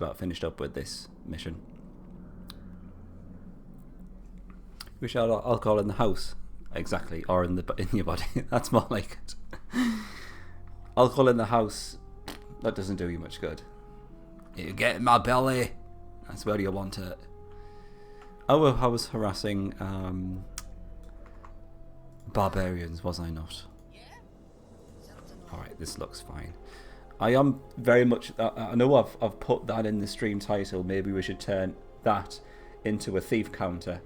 about finished up with this mission. We shall alcohol in the house, exactly, or in your body. That's more like it. Alcohol in the house, that doesn't do you much good. You get in my belly. That's where you want it. Oh, I was harassing barbarians, was I not? Alright, this looks fine. I am very much... I know I've put that in the stream title. Maybe we should turn that into a thief counter.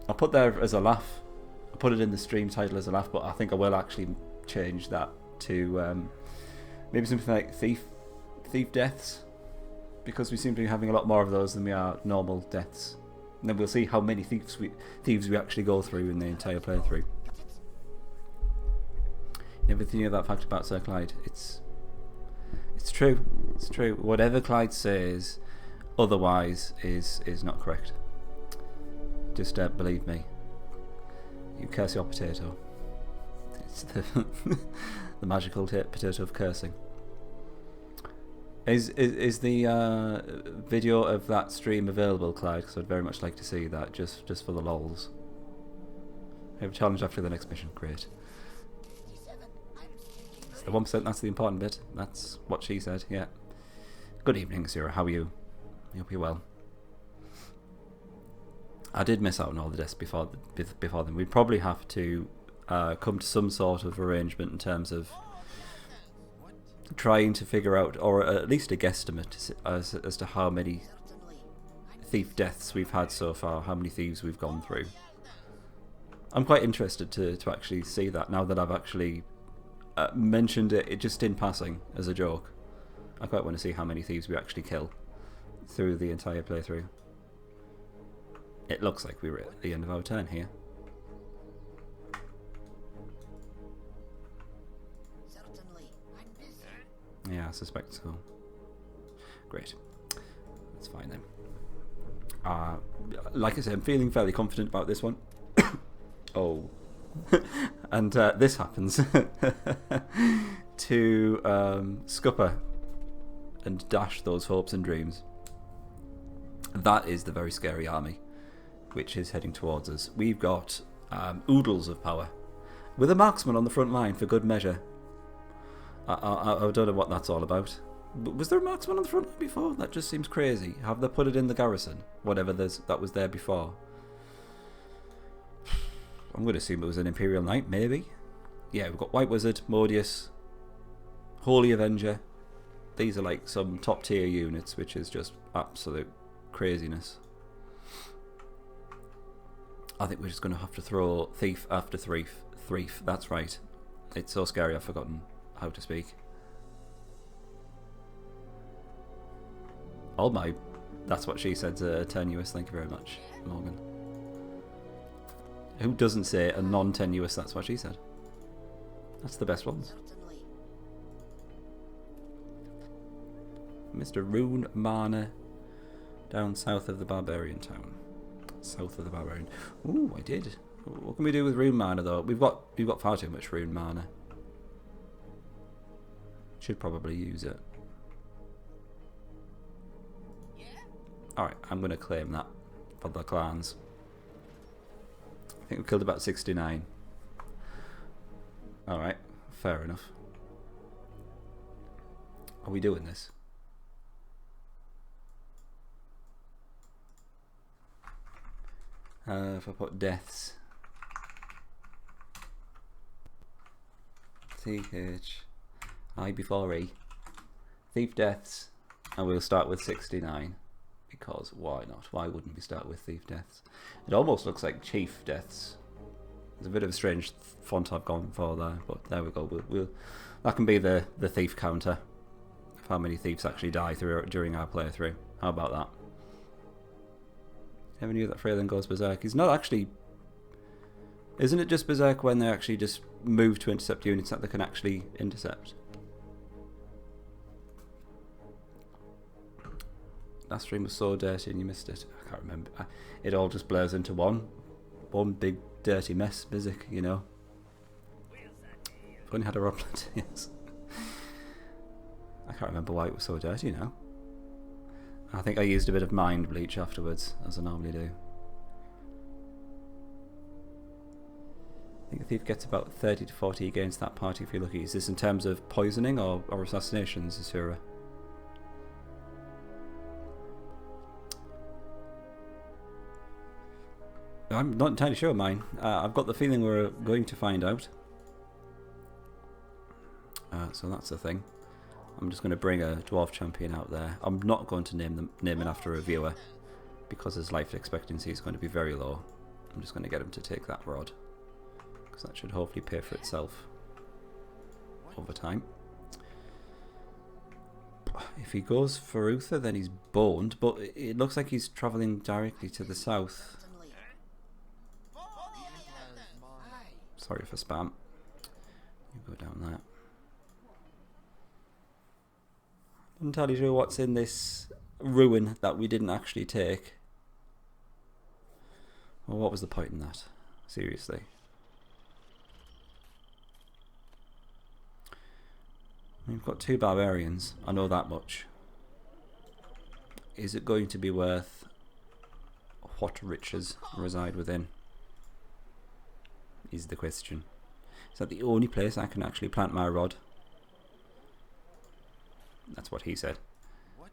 I'll put there as a laugh. I'll put it in the stream title as a laugh, but I think I will actually change that to maybe something like thief deaths, because we seem to be having a lot more of those than we are normal deaths. And then we'll see how many thieves we actually go through in the entire playthrough. Everything of that fact about Sir Clyde, it's true. It's true. Whatever Clyde says otherwise is not correct. Just believe me. You curse your potato. It's the magical potato of cursing. Is the video of that stream available, Clyde? Because I'd very much like to see that, just for the lols. I have a challenge after the next mission. Great. It's the 1%, that's the important bit. That's what she said, yeah. Good evening, Sarah. How are you? I hope you're well. I did miss out on all the deaths before then. We'd probably have to come to some sort of arrangement in terms of trying to figure out, or at least a guesstimate as to how many thief deaths we've had so far, how many thieves we've gone through. I'm quite interested to actually see that now that I've actually mentioned it just in passing as a joke. I quite want to see how many thieves we actually kill through the entire playthrough. It looks like we're at the end of our turn here. Yeah, I suspect so. Great. That's fine then. Like I said, I'm feeling fairly confident about this one. Oh. And this happens to scupper and dash those hopes and dreams. That is the very scary army which is heading towards us. We've got oodles of power with a marksman on the front line for good measure. I don't know what that's all about. Was there a marksman on the front line before? That just seems crazy. Have they put it in the garrison? Whatever that was there before. I'm going to assume it was an Imperial Knight, maybe. Yeah, we've got White Wizard, Modius, Holy Avenger. These are like some top tier units, which is just absolute craziness. I think we're just going to have to throw thief after thief. That's right. It's so scary I've forgotten how to speak. Oh my, that's what she said, tenuous. Thank you very much, Morgan. Who doesn't say a non-tenuous? That's what she said. That's the best ones. Mr. Rune Mana, down south of the Barbarian Town. South of the Barbarian. Ooh, I did. What can we do with Rune Mana though? We've got far too much Rune Mana. Should probably use it. Alright, I'm going to claim that for the clans. I think we killed about 69. Alright, fair enough. Are we doing this? If I put deaths. TH. I before E. Thief deaths. And we'll start with 69. Because why not? Why wouldn't we start with thief deaths? It almost looks like chief deaths. There's a bit of a strange font I've gone for there, but there we go. We'll that can be the thief counter of how many thieves actually die during our playthrough. How about that? Never knew that Freeland goes berserk. He's not actually. Isn't it just berserk when they actually just move to intercept units that they can actually intercept? Last stream was so dirty and you missed it. I can't remember. It all just blurs into one big dirty mess, Bizik, you know. I've only had a Roblet, yes. I can't remember why it was so dirty now. I think I used a bit of mind bleach afterwards, as I normally do. I think the thief gets about 30 to 40 against that party if you're lucky. Is this in terms of poisoning or assassinations, Asura? I'm not entirely sure mine. I've got the feeling we're going to find out. So that's the thing. I'm just going to bring a dwarf champion out there. I'm not going to name it after a viewer because his life expectancy is going to be very low. I'm just going to get him to take that rod because that should hopefully pay for itself over time. If he goes for Uther, then he's boned, but it looks like he's travelling directly to the south. Sorry for spam. You go down there. I'm not entirely sure what's in this ruin that we didn't actually take. Well, what was the point in that? Seriously. We've got 2 barbarians. I know that much. Is it going to be worth what riches reside within? Is the question. Is that the only place I can actually plant my rod? That's what he said. What?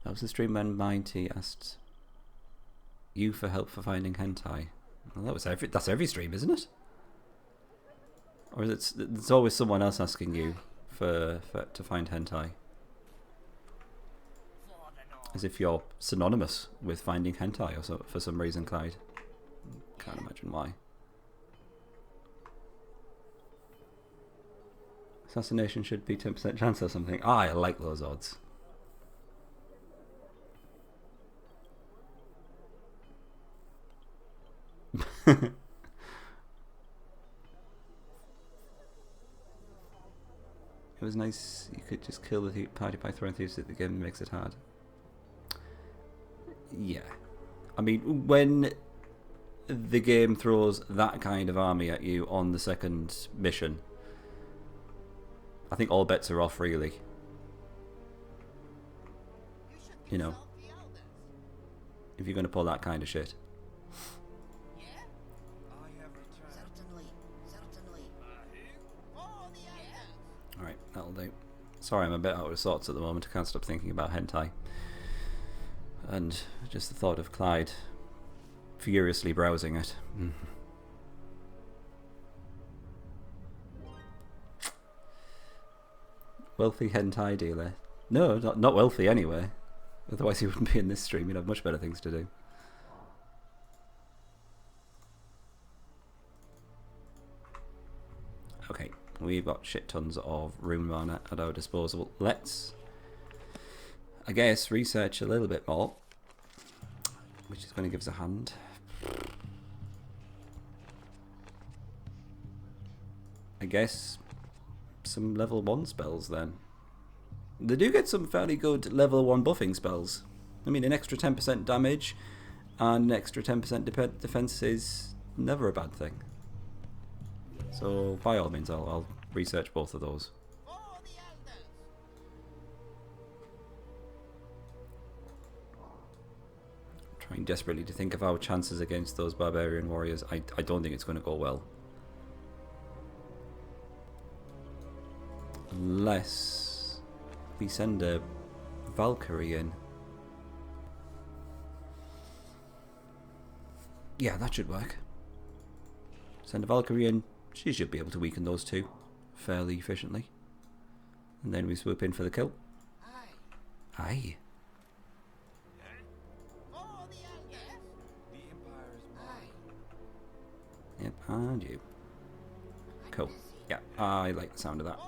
That was the stream when Mighty asked you for help for finding hentai. Well, that's every stream, isn't it? Or is it? There's always someone else asking you to find hentai. As if you're synonymous with finding hentai or so, for some reason, Clyde. Can't imagine why. Assassination should be 10% chance or something. I like those odds. It was nice you could just kill the party by throwing thieves at the game. Makes it hard. Yeah. I mean, when the game throws that kind of army at you on the second mission, I think all bets are off, really. You know, if you're going to pull that kind of shit. Alright, that'll do. Sorry, I'm a bit out of sorts at the moment. I can't stop thinking about hentai. And just the thought of Clyde furiously browsing it. Wealthy hentai dealer. No, not wealthy anyway. Otherwise he wouldn't be in this stream. He'd have much better things to do. Okay, we've got shit tons of rune mana at our disposal. Let's, I guess, research a little bit more, which is going to give us a hand. I guess some level 1 spells then. They do get some fairly good level 1 buffing spells. I mean, an extra 10% damage and an extra 10% defense is never a bad thing. So by all means, I'll research both of those. Trying desperately to think of our chances against those barbarian warriors. I don't think it's going to go well. Unless we send a Valkyrie in. Yeah, that should work. Send a Valkyrie in. She should be able to weaken those two fairly efficiently. And then we swoop in for the kill. Aye. Yep, and you. Cool. Yeah, I like the sound of that.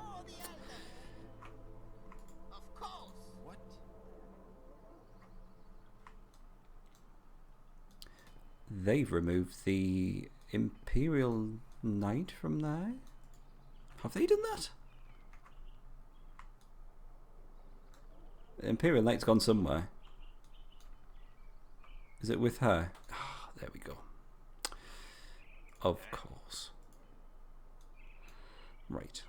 They've removed the Imperial Knight from there. Have they done that? The Imperial Knight's gone somewhere. Is it with her? Ah, there we go. Of course. Right.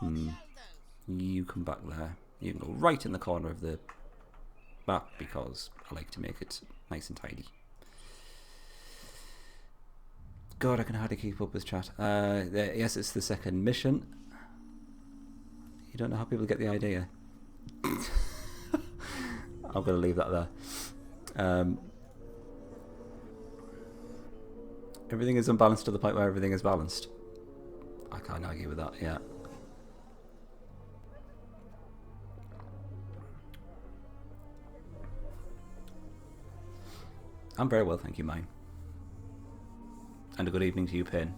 You come back there. You can go right in the corner of the map because I like to make it nice and tidy. God, I can hardly keep up with chat. Yes, it's the second mission. You don't know how people get the idea. I'm going to leave that there. Everything is unbalanced to the point where everything is balanced. I can't argue with that, yeah. I'm very well, thank you, mine. And a good evening to you, Pin.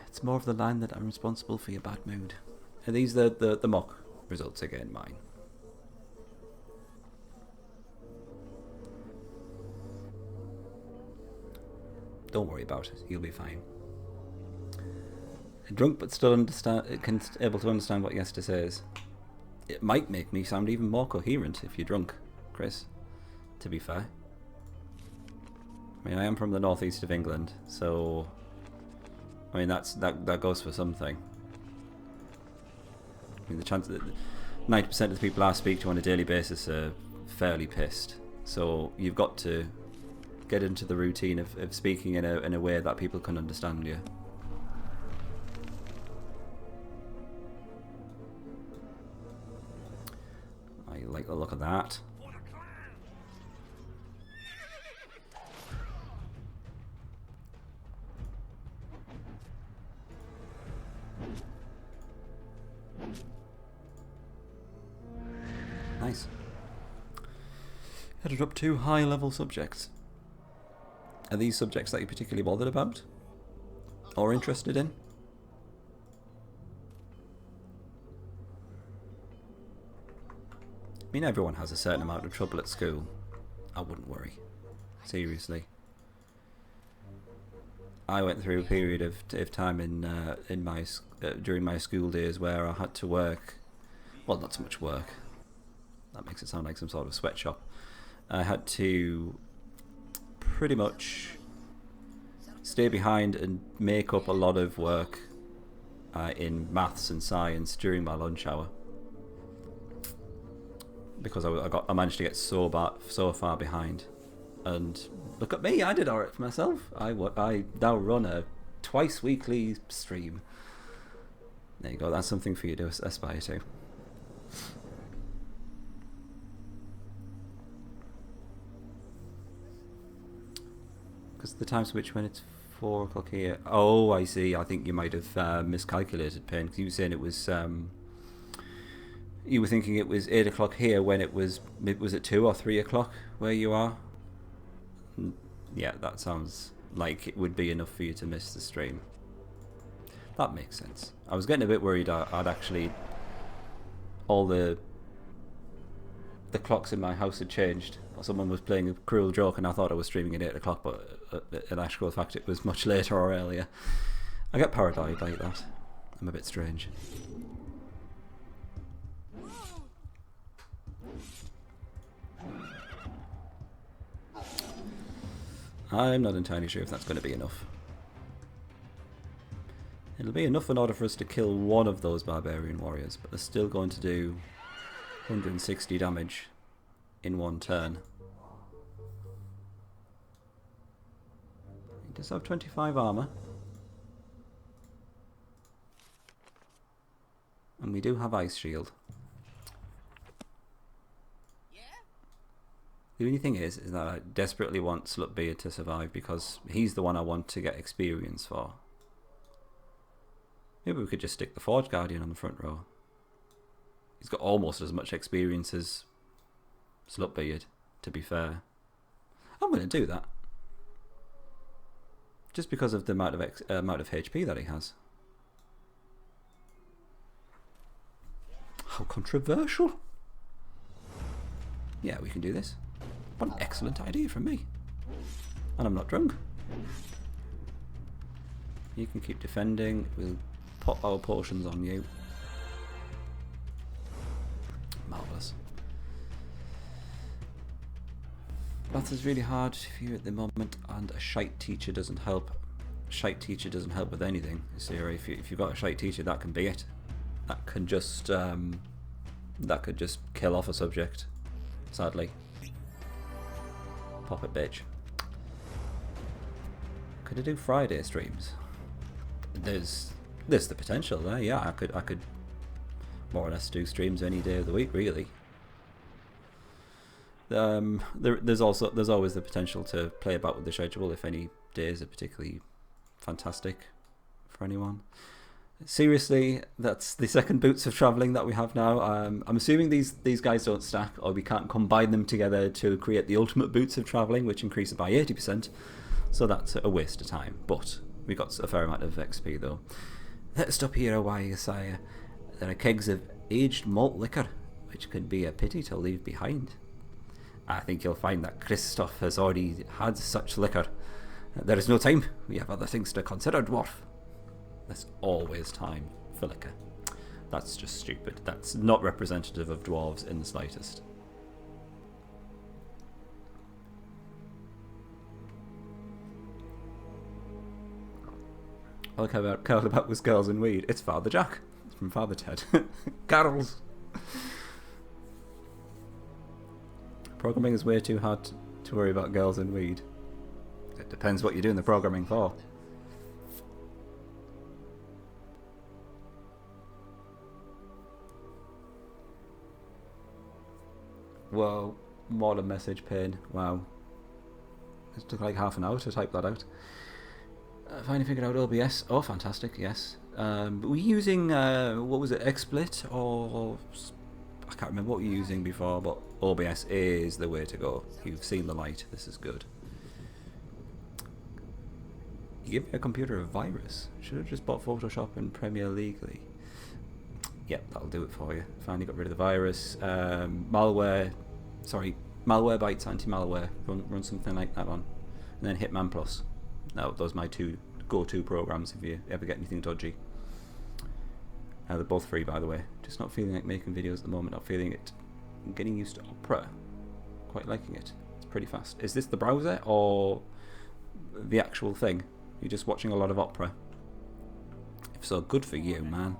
It's more of the line that I'm responsible for your bad mood. Are these the mock results again, mine? Don't worry about it, you'll be fine. Drunk but still able to understand what Yester says. It might make me sound even more coherent if you're drunk, Chris, to be fair. I mean, I am from the northeast of England, so I mean that goes for something. I mean, the chance that 90% of the people I speak to on a daily basis are fairly pissed, so you've got to get into the routine of speaking in a way that people can understand you. I like the look of that. Nice. Headed up 2 high-level subjects. Are these subjects that you're particularly bothered about? Or interested in? I mean, everyone has a certain amount of trouble at school. I wouldn't worry. Seriously. I went through a period of time during my school days where I had to work. Well, not so much work. That makes it sound like some sort of sweatshop. I had to pretty much stay behind and make up a lot of work in maths and science during my lunch hour because I managed to get so far behind. And look at me, I did alright for myself. I now run a twice weekly stream. There you go, that's something for you to aspire to. Because the time switch when it's 4 o'clock here. Oh, I see. I think you might have miscalculated, Pen. Because you were saying it was. You were thinking it was 8 o'clock here when it was at 2 or 3 o'clock where you are. Yeah, that sounds like it would be enough for you to miss the stream. That makes sense. I was getting a bit worried I'd actually all the clocks in my house had changed, or someone was playing a cruel joke and I thought I was streaming at 8 o'clock, but in actual fact it was much later or earlier. I get paranoid like that. I'm a bit strange. I'm not entirely sure if that's going to be enough. It'll be enough in order for us to kill one of those barbarian warriors, but they're still going to do 160 damage in one turn. He does have 25 armor. And we do have ice shield. The only thing is that I desperately want Slutbeard to survive because he's the one I want to get experience for. Maybe we could just stick the Forge Guardian on the front row. He's got almost as much experience as Slutbeard, to be fair. I'm going to do that. Just because of the amount of HP that he has. How controversial. Yeah, we can do this. What an excellent idea from me. And I'm not drunk. You can keep defending. We'll put our potions on you. Marvellous. Maths is really hard for you at the moment, and a shite teacher doesn't help. Shite teacher doesn't help with anything. So if you've got a shite teacher, that can be it. That could just kill off a subject. Sadly. Pop it, bitch. Could I do Friday streams? There's the potential there. Yeah, I could more or less do streams any day of the week, really. There's always the potential to play about with the schedule if any days are particularly fantastic for anyone. Seriously, that's the second boots of travelling that we have now. I'm assuming these guys don't stack, or we can't combine them together to create the ultimate boots of travelling, which increase it by 80%. So that's a waste of time. But we got a fair amount of XP though. Let's stop here a while, sire. There are kegs of aged malt liquor, which could be a pity to leave behind. I think you'll find that Christoph has already had such liquor. There is no time. We have other things to consider, dwarf. There's always time for liquor. That's just stupid. That's not representative of dwarves in the slightest. I like how I curled about with girls and weed. It's Father Jack. It's from Father Ted. Carols. Programming is way too hard to worry about girls and weed. It depends what you're doing the programming for. Whoa, what a message pane. Wow. It took like half an hour to type that out. Finally figured out OBS. Oh, fantastic, yes. Were we using, what was it, XSplit? Or I can't remember what we were using before, but OBS is the way to go. You've seen the light. This is good. You give me a computer a virus. Should have just bought Photoshop and Premiere legally. Yep, that'll do it for you. Finally got rid of the virus. Malware Bytes anti-malware. Run something like that on. And then Hitman Plus. Now, those are my two go-to programs if you ever get anything dodgy. They're both free, by the way. Just not feeling like making videos at the moment. Not feeling it. I'm getting used to Opera. Quite liking it. It's pretty fast. Is this the browser or the actual thing? You're just watching a lot of Opera. If so, good for you, man.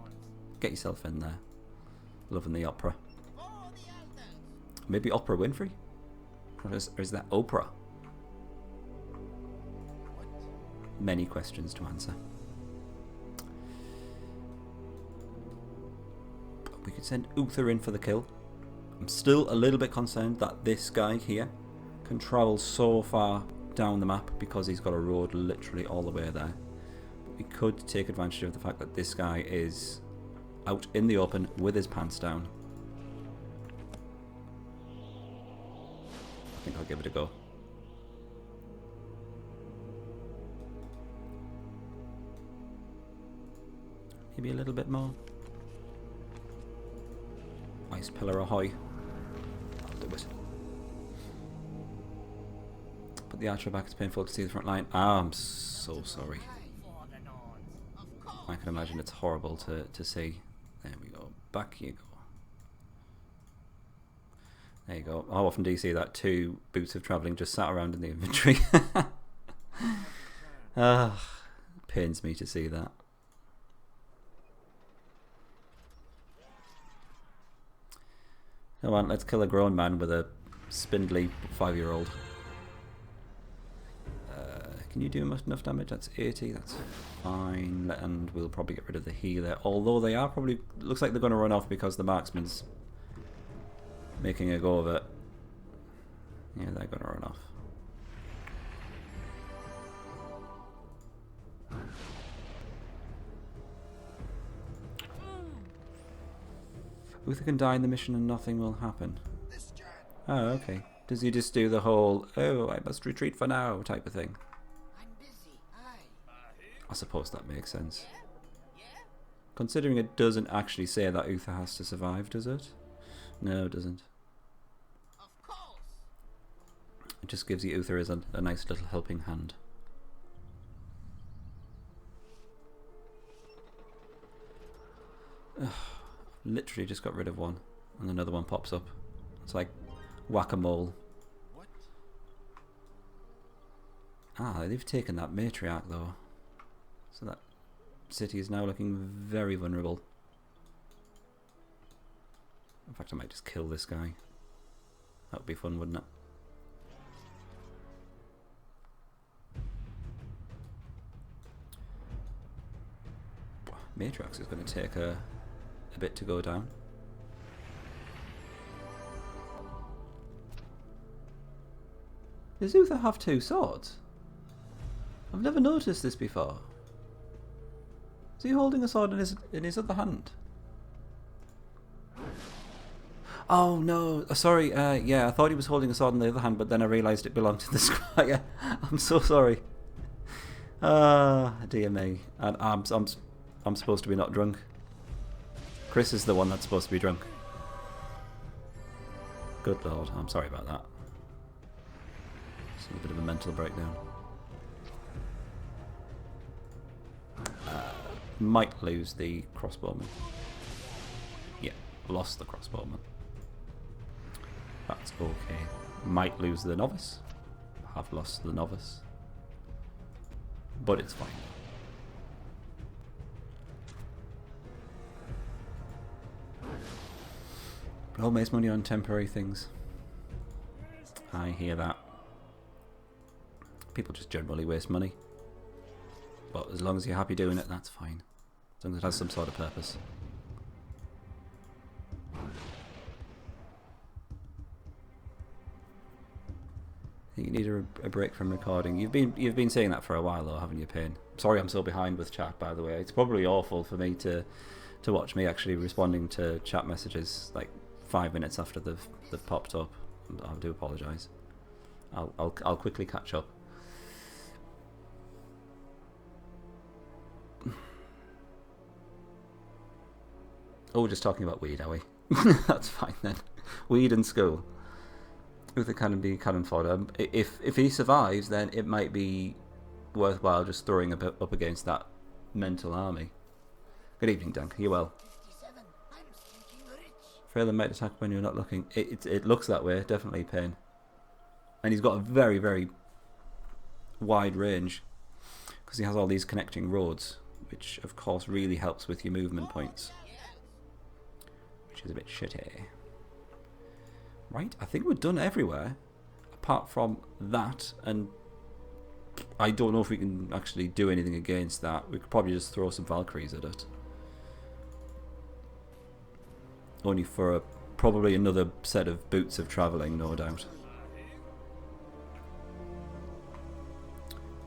Get yourself in there. Loving the Opera. Maybe Oprah Winfrey? Or is that Oprah? Many questions to answer. We could send Uther in for the kill. I'm still a little bit concerned that this guy here can travel so far down the map because he's got a road literally all the way there. But we could take advantage of the fact that this guy is out in the open with his pants down. I think I'll give it a go. Maybe a little bit more. Ice pillar ahoy. I'll do it. Put the archer back. It's painful to see the front line. Ah, I'm so sorry. I can imagine it's horrible to see. There we go. Back you go. There you go. How often do you see that? Two boots of travelling just sat around in the inventory? Pains me to see that. Come on, let's kill a grown man with a spindly 5-year-old. Can you do enough damage? That's 80, that's fine. And we'll probably get rid of the healer. Although they are probably... Looks like they're going to run off because the marksman's making a go of it. Yeah, they're going to run off. Uther can die in the mission and nothing will happen. Oh, okay. Does he just do the whole, oh, I must retreat for now type of thing? I suppose that makes sense. Considering it doesn't actually say that Uther has to survive, does it? No, it doesn't. It just gives you Uther as a nice little helping hand. Ugh. Literally just got rid of one and another one pops up. It's like whack-a-mole. Ah, they've taken that matriarch though. So that city is now looking very vulnerable. In fact, I might just kill this guy. That would be fun, wouldn't it? Matriarch is going to take a bit to go down. Does Uther have two swords? I've never noticed this before. Is he holding a sword in his other hand? Oh no, sorry, yeah, I thought he was holding a sword in the other hand, but then I realised it belonged to the squire. I'm so sorry. Dear me. And I'm supposed to be not drunk. Chris is the one that's supposed to be drunk. Good lord, I'm sorry about that. Just a bit of a mental breakdown. Might lose the crossbowman. Yeah, lost the crossbowman. That's okay. Might lose the novice. Have lost the novice. But it's fine. All makes money on temporary things. I hear that. People just generally waste money. But as long as you're happy doing it, that's fine. As long as it has some sort of purpose. I think you need a break from recording. You've been saying that for a while though, haven't you, Payne? Sorry I'm so behind with chat, by the way. It's probably awful for me to watch me actually responding to chat messages like 5 minutes after they've popped up. I do apologise. I'll quickly catch up. Oh, we're just talking about weed, are we? That's fine then. Weed and school. Uther can be cannon fodder. If he survives, then it might be worthwhile just throwing up against that mental army. Good evening, Dunk. Are you well? Frail might attack when you're not looking. It looks that way, definitely, Payne. And he's got a very, very wide range because he has all these connecting roads, which of course really helps with your movement points, which is a bit shitty. Right, I think we're done everywhere apart from that, and I don't know if we can actually do anything against that. We could probably just throw some Valkyries at it. Only for probably another set of boots of travelling, no doubt.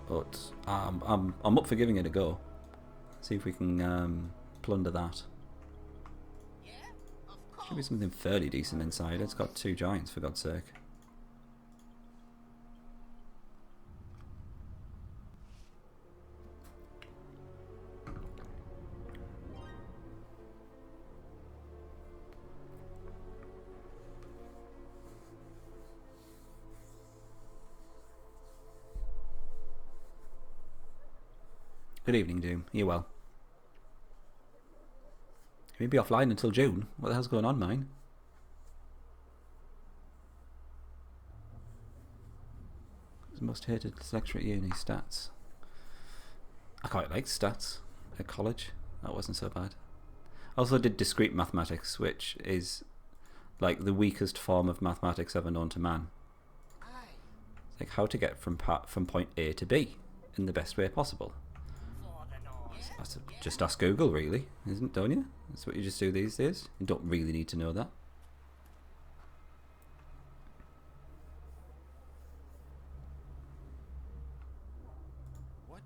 But I'm up for giving it a go. See if we can plunder that. Should be something fairly decent inside. It's got 2 giants, for God's sake. Good evening, Doom. Are you well? You may be offline until June. What the hell's going on, mine? Most hated lecture at uni, stats. I quite liked stats at college. That wasn't so bad. I also did discrete mathematics, which is like the weakest form of mathematics ever known to man. It's like how to get from point A to B in the best way possible. Just ask Google, really, don't you? That's what you just do these days. You don't really need to know that. What?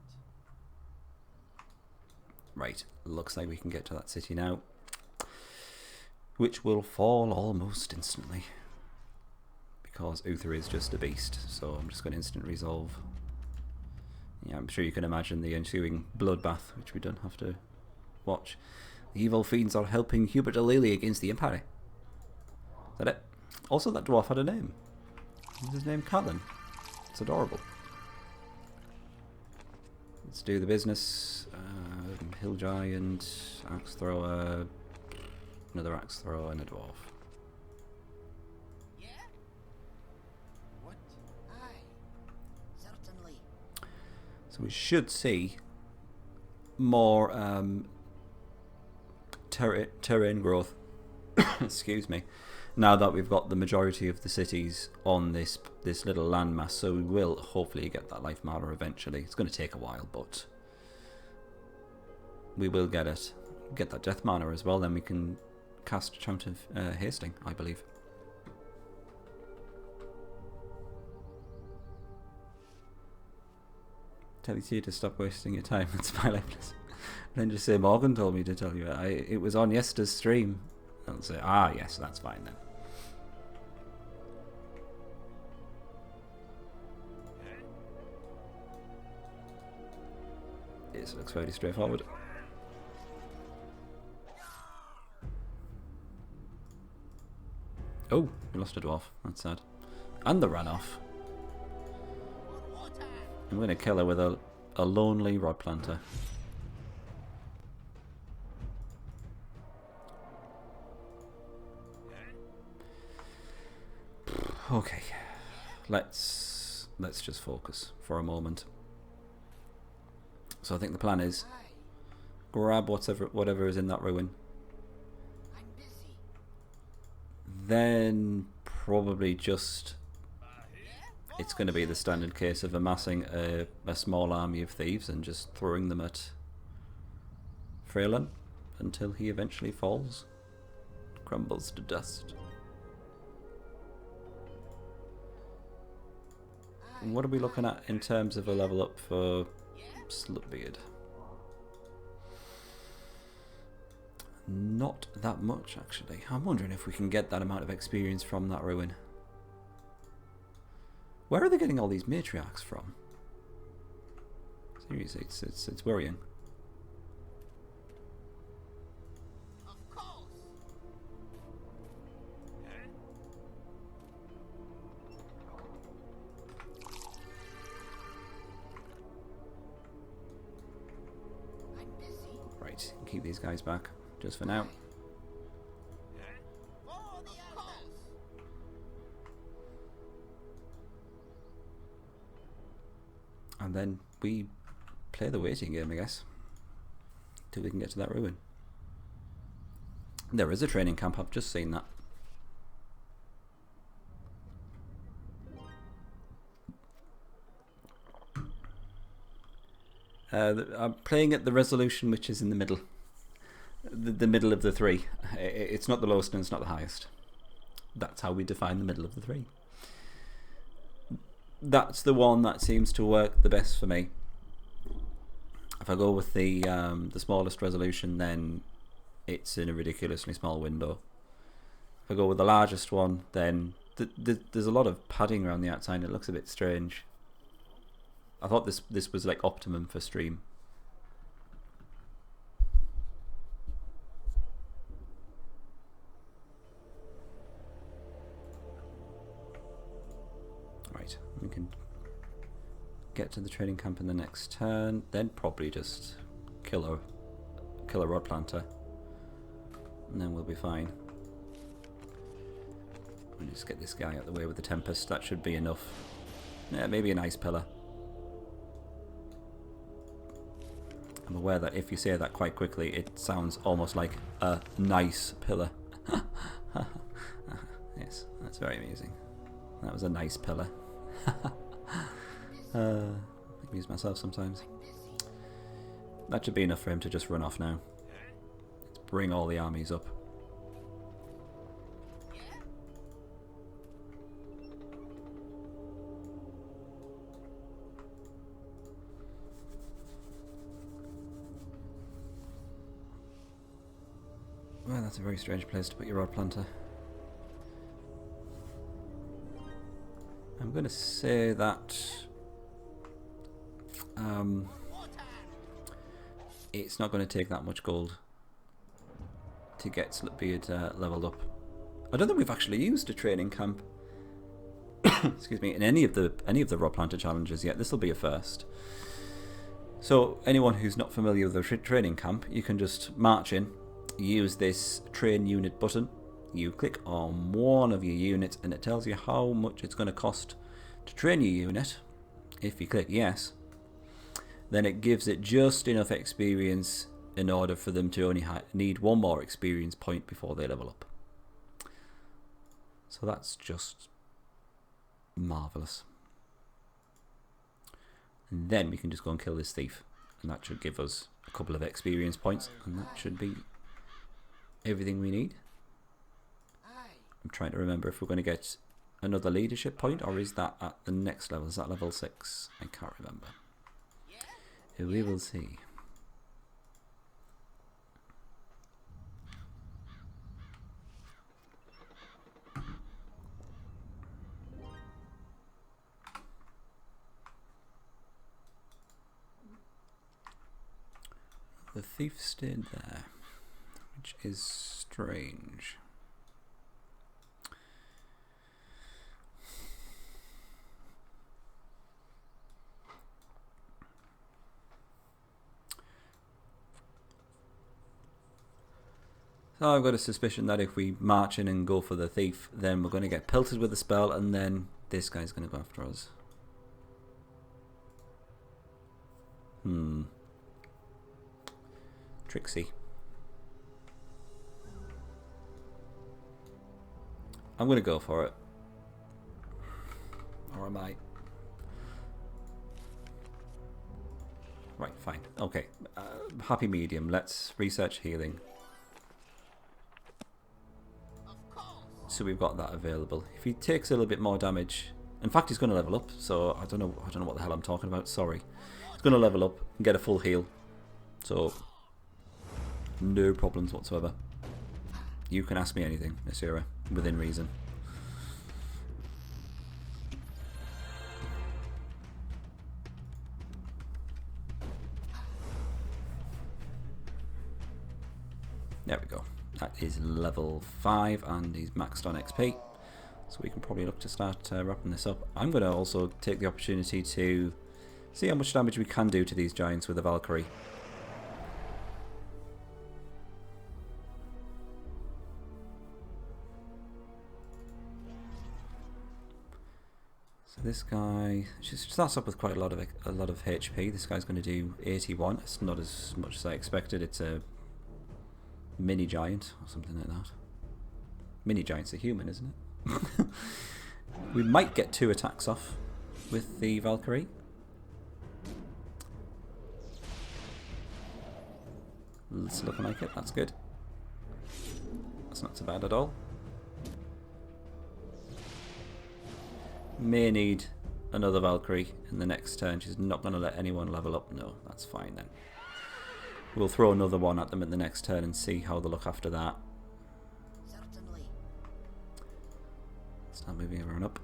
Right, looks like we can get to that city now, which will fall almost instantly because Uther is just a beast. So I'm just going to instant resolve. Yeah, I'm sure you can imagine the ensuing bloodbath, which we don't have to watch. The evil fiends are helping Hubert O'Leary against the Empire. Is that it? Also, that dwarf had a name. What was his name? Callan. It's adorable. Let's do the business. Hill Giant, Axe Thrower, another Axe Thrower, and a dwarf. So we should see more terrain growth. Excuse me. Now that we've got the majority of the cities on this little landmass, so we will hopefully get that life matter eventually. It's going to take a while, but we will get it. Get that death mana as well, then we can cast Chant of Hasting, I believe. Tell you to stop wasting your time. That's my lifeless. Then just say Morgan told me to tell you. It was on yesterday's stream. I'll say, yes, that's fine then. This looks very straightforward. Oh, we lost a dwarf. That's sad. And the ran off. I'm going to kill her with a lonely rod planter. Okay, let's just focus for a moment. So I think the plan is grab whatever is in that ruin. Then probably just it's going to be the standard case of amassing a small army of thieves and just throwing them at Freelan until he eventually falls, crumbles to dust. What are we looking at in terms of a level up for Slutbeard? Not that much, actually. I'm wondering if we can get that amount of experience from that ruin. Where are they getting all these matriarchs from? Seriously, it's worrying. Right, keep these guys back just for now. And then we play the waiting game, I guess, till we can get to that ruin. There is a training camp, I've just seen that. I'm playing at the resolution which is in the middle. The middle of the three. It's not the lowest and it's not the highest. That's how we define the middle of the three. That's the one that seems to work the best for me. If I go with the smallest resolution, then it's in a ridiculously small window. If I go with the largest one, then there's a lot of padding around the outside and it looks a bit strange. I thought this was like optimum for stream. Right, we can get to the trading camp in the next turn, then probably just kill a rod planter, and then we'll be fine. We'll just get this guy out of the way with the Tempest. That should be enough. Yeah, maybe an ice pillar. I'm aware that if you say that quite quickly, it sounds almost like a nice pillar. Yes, that's very amusing. That was a nice pillar. I amuse myself sometimes. That should be enough for him to just run off now. Let's bring all the armies up. Well, that's a very strange place to put your rod planter. I'm going to say that it's not going to take that much gold to get Slutbeard leveled up. I don't think we've actually used a training camp excuse me, in any of the rod planter challenges yet. This will be a first. So anyone who's not familiar with the training camp, you can just march in, use this train unit button. You click on one of your units and it tells you how much it's going to cost to train your unit. If you click yes, then it gives it just enough experience in order for them to only need one more experience point before they level up. So that's just marvellous. And then we can just go and kill this thief, and that should give us a couple of experience points, and that should be everything we need. I'm trying to remember if we're going to get another leadership point, or is that at the next level? Is that level 6? I can't remember. We will see. The thief stayed there, which is strange. So I've got a suspicion that if we march in and go for the thief, then we're going to get pelted with the spell, and then this guy's going to go after us. Trixie. I'm going to go for it. Or am I? Right, fine. Okay. Happy medium. Let's research healing. So we've got that available. If he takes a little bit more damage, in fact he's going to level up, so I don't know what the hell I'm talking about, sorry. He's going to level up and get a full heal. So no problems whatsoever. You can ask me anything, Asura, within reason. There we go. That is level 5 and he's maxed on XP. So we can probably look to start wrapping this up. I'm going to also take the opportunity to see how much damage we can do to these giants with the Valkyrie. So this guy starts up with quite a lot of HP. This guy's going to do 81. It's not as much as I expected. It's a mini giant or something like that. Mini giant's a human, isn't it? We might get 2 attacks off with the Valkyrie. It's looking like it. That's good. That's not so bad at all. May need another Valkyrie in the next turn. She's not going to let anyone level up. No, that's fine then. We'll throw another one at them in the next turn and see how they look after that. Certainly. Start moving everyone up.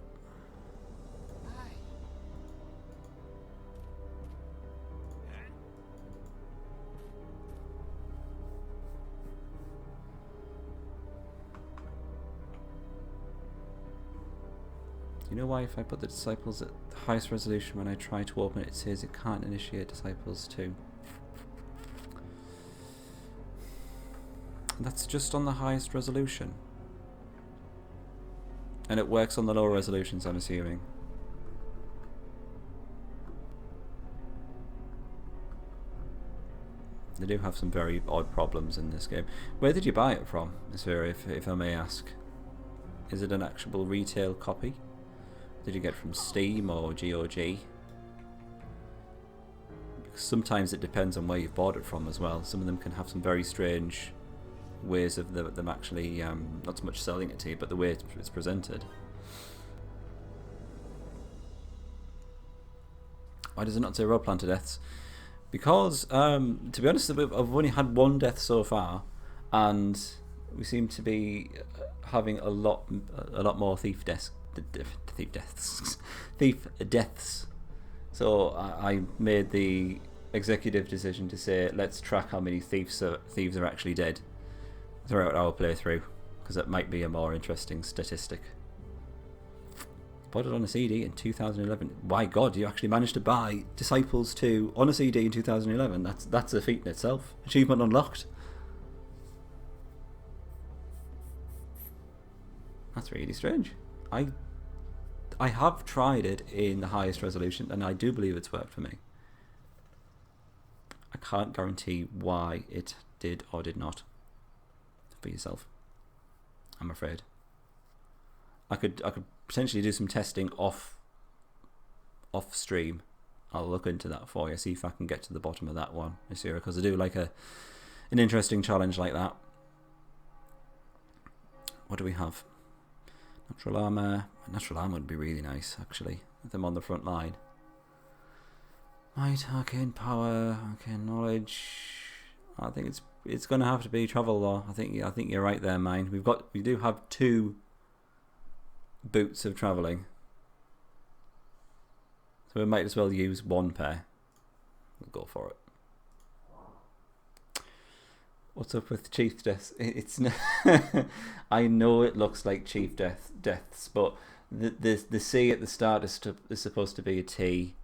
Do you know why if I put the disciples at the highest resolution when I try to open it, it says it can't initiate disciples too? That's just on the highest resolution. And it works on the lower resolutions, I'm assuming. They do have some very odd problems in this game. Where did you buy it from, Asura, if I may ask? Is it an actual retail copy? Did you get it from Steam or GOG? Because sometimes it depends on where you've bought it from as well. Some of them can have some very strange ways of them actually, not so much selling it to you, but the way it's presented. Why does it not say roll planter deaths? Because, to be honest, I've only had 1 death so far, and we seem to be having a lot more thief deaths. So I made the executive decision to say, let's track how many thieves are actually dead throughout our playthrough, because that might be a more interesting statistic. Bought it on a CD in 2011. My God, you actually managed to buy Disciples 2 on a CD in 2011. That's a feat in itself. Achievement unlocked. That's really strange. I have tried it in the highest resolution, and I do believe it's worked for me. can't guarantee why it did or did not for yourself. I'm afraid. I could potentially do some testing off stream. I'll look into that for you, see if I can get to the bottom of that one this year, because I do like an interesting challenge like that. What do we have? Natural armor. Natural armor would be really nice, actually, with them on the front line. Might, arcane power, arcane knowledge. I think it's going to have to be travel though. I think you're right there, mine. We do have 2 boots of travelling, so we might as well use 1 pair. We'll go for it. What's up with Chief Deaths? It's I know it looks like Chief Deaths, but the C at the start is supposed to be a T,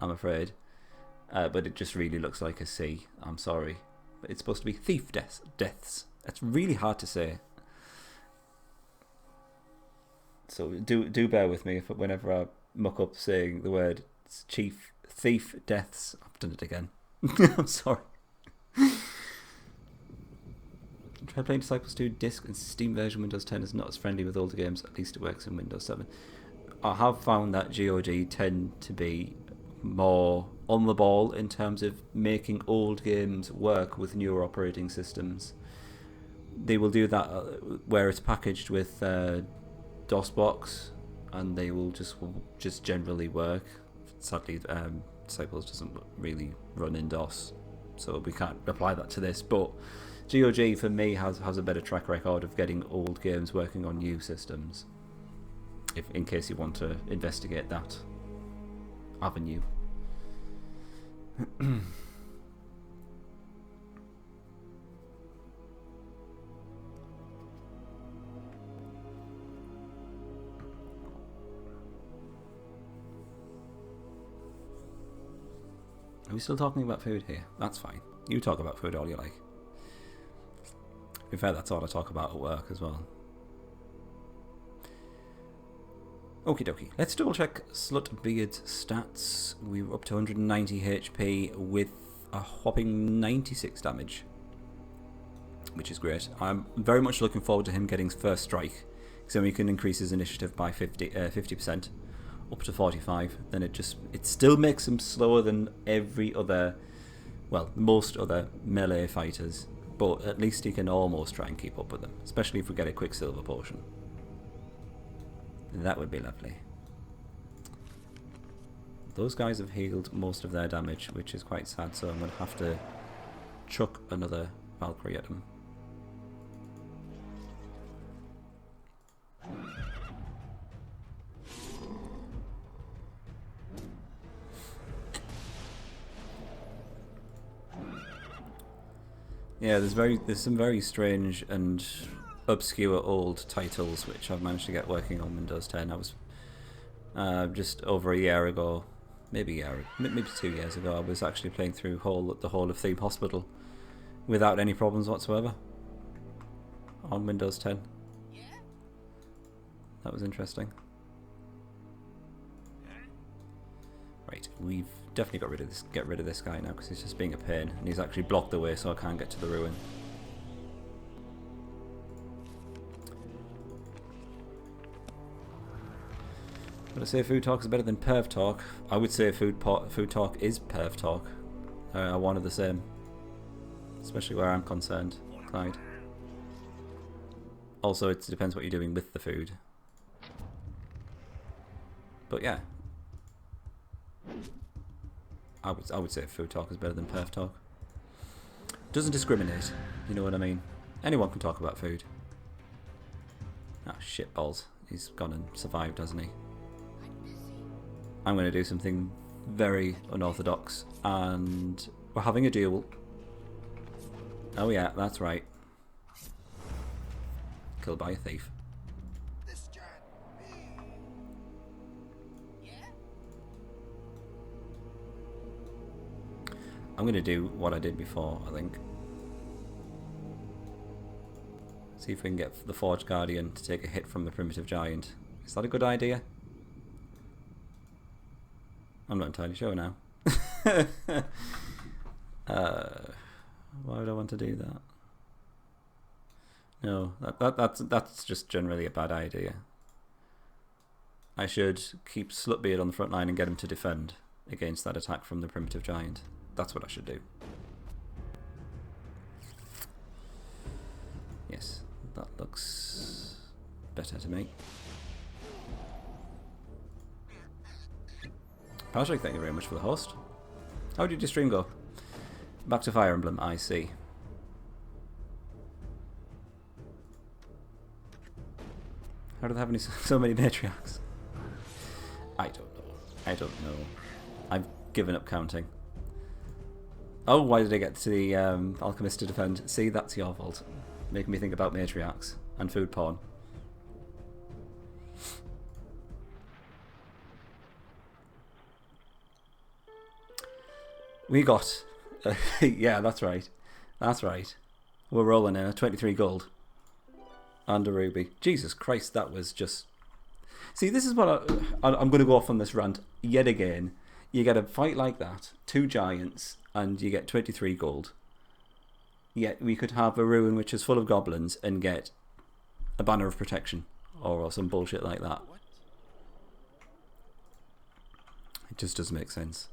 I'm afraid, but it just really looks like a C. I'm sorry, but it's supposed to be Thief Deaths. It's really hard to say. So do bear with me whenever I muck up saying the word Thief Deaths. I've done it again. I'm sorry. Try playing Disciples 2 disc and Steam version. Windows 10 is not as friendly with older games. At least it works in Windows 7. I have found that GOG tend to be more on the ball in terms of making old games work with newer operating systems. They will do that where it's packaged with DOSBox, and they will just generally work. Sadly, Disciples doesn't really run in DOS, so we can't apply that to this, but GOG for me has a better track record of getting old games working on new systems, in case you want to investigate that avenue. Are we still talking about food here? That's fine. You talk about food all you like. To be fair, that's all I talk about at work as well. Okie dokie. Let's double check Slutbeard's stats. We were up to 190 HP with a whopping 96 damage, which is great. I'm very much looking forward to him getting first strike, because then we can increase his initiative by 50%, up to 45. Then it still makes him slower than most other melee fighters, but at least he can almost try and keep up with them, especially if we get a Quicksilver potion. That would be lovely. Those guys have healed most of their damage, which is quite sad, so I'm going to have to chuck another Valkyrie at them. Yeah, there's some very strange and obscure old titles which I've managed to get working on Windows 10. I was just over a year ago, maybe 2 years ago, I was actually playing through the whole of Theme Hospital without any problems whatsoever on Windows 10. That was interesting. Right, we've definitely get rid of this guy now, because he's just being a pain, and he's actually blocked the way so I can't get to the ruin. Would I say Food Talk is better than Perv Talk? I would say Food Talk is Perv Talk. One of the same, especially where I'm concerned, Clyde. Also, it depends what you're doing with the food. But yeah, I would say Food Talk is better than Perf Talk. Doesn't discriminate, you know what I mean? Anyone can talk about food. Ah, shitballs. He's gone and survived, hasn't he? I'm going to do something very unorthodox, and we're having a duel. Oh yeah, that's right. Killed by a thief. I'm going to do what I did before, I think. See if we can get the Forge Guardian to take a hit from the Primitive Giant. Is that a good idea? I'm not entirely sure now. Why would I want to do that? No, that's just generally a bad idea. I should keep Slutbeard on the front line and get him to defend against that attack from the primitive giant. That's what I should do. Yes, that looks better to me. Patrick, thank you very much for the host. How did your stream go? Back to Fire Emblem, I see. How do they have so many matriarchs? I don't know. I don't know. I've given up counting. Oh, why did I get to the alchemist to defend? See, that's your fault. Making me think about matriarchs and food porn. We got... yeah, that's right. That's right. We're rolling in 23 gold. And a ruby. Jesus Christ, that was just... See, this is what I'm going to go off on this rant yet again. You get a fight like that, 2 giants, and you get 23 gold. Yet we could have a ruin which is full of goblins and get a banner of protection. Or some bullshit like that. It just doesn't make sense.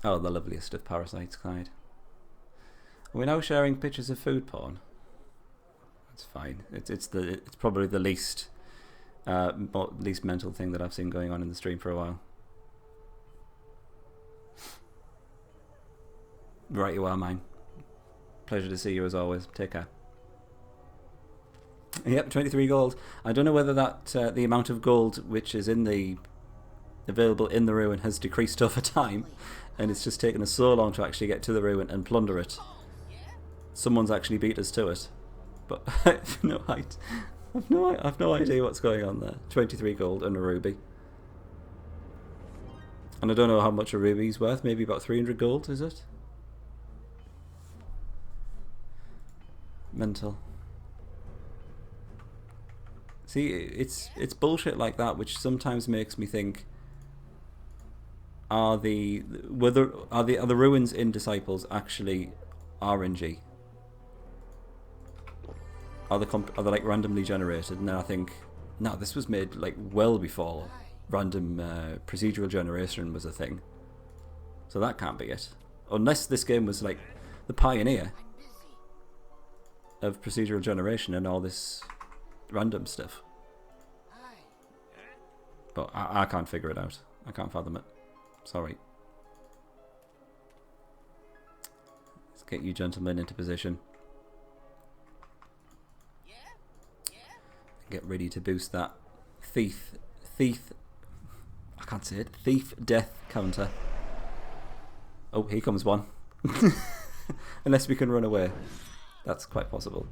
Oh, the loveliest of parasites, Clyde. Are we now sharing pictures of food porn? That's fine. It's probably the least mental thing that I've seen going on in the stream for a while. Right, you are mine. Pleasure to see you as always. Take care. Yep, 23 gold. I don't know whether that the amount of gold which is available in the ruin has decreased over time, and it's just taken us so long to actually get to the ruin and plunder it. Someone's actually beat us to it, but I've no idea what's going on there. 23 gold and a ruby, and I don't know how much a ruby's worth. Maybe about 300 gold, is it? Mental. See, it's bullshit like that which sometimes makes me think: Are the ruins in Disciples actually RNG? Are they like randomly generated? And then I think, no, this was made like well before random procedural generation was a thing. So that can't be it, unless this game was like the pioneer of procedural generation and all this random stuff. But I can't figure it out. I can't fathom it. Sorry. Let's get you gentlemen into position. Get ready to boost that thief, I can't say it, thief death counter. Oh, here comes one. Unless we can run away. That's quite possible.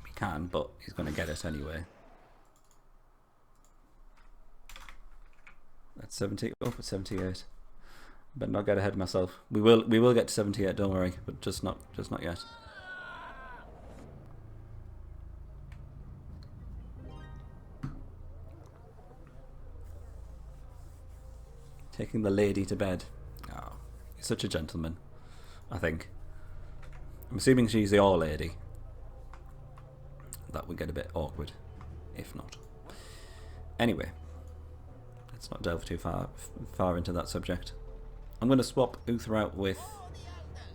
We can, but he's going to get it anyway. That's 70. Oh, it's 78. But not get ahead of myself. We will get to 78. Don't worry, but just not yet. Taking the lady to bed. Oh, you're such a gentleman. I think. I'm assuming she's the all lady. That would get a bit awkward, if not. Anyway, let's not delve too far into that subject. I'm going to swap Uther out with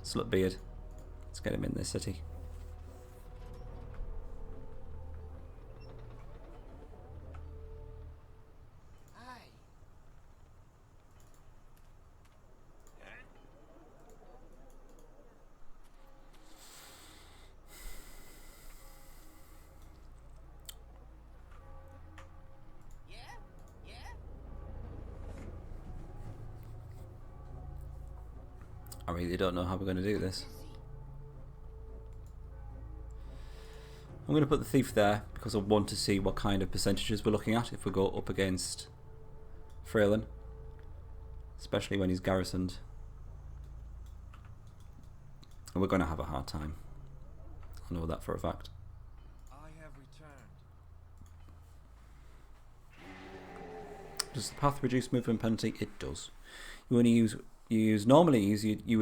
Slutbeard. Let's get him in this city. I really don't know how we're going to do this. I'm going to put the thief there because I want to see what kind of percentages we're looking at if we go up against Freelan, especially when he's garrisoned. And we're going to have a hard time. I know that for a fact. I have Does the path reduce movement penalty? It does. You would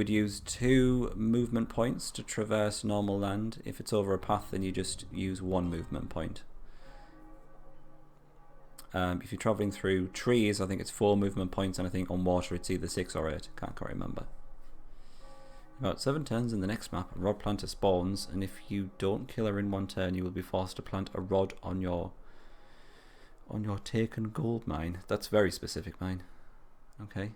use 2 movement points to traverse normal land. If it's over a path, then you just use 1 movement point. If you're travelling through trees, I think it's 4 movement points, and I think on water it's either 6 or 8. Can't quite remember. About 7 turns in the next map, a rod planter spawns, and if you don't kill her in 1 turn, you will be forced to plant a rod on your taken gold mine. That's very specific mine. Okay.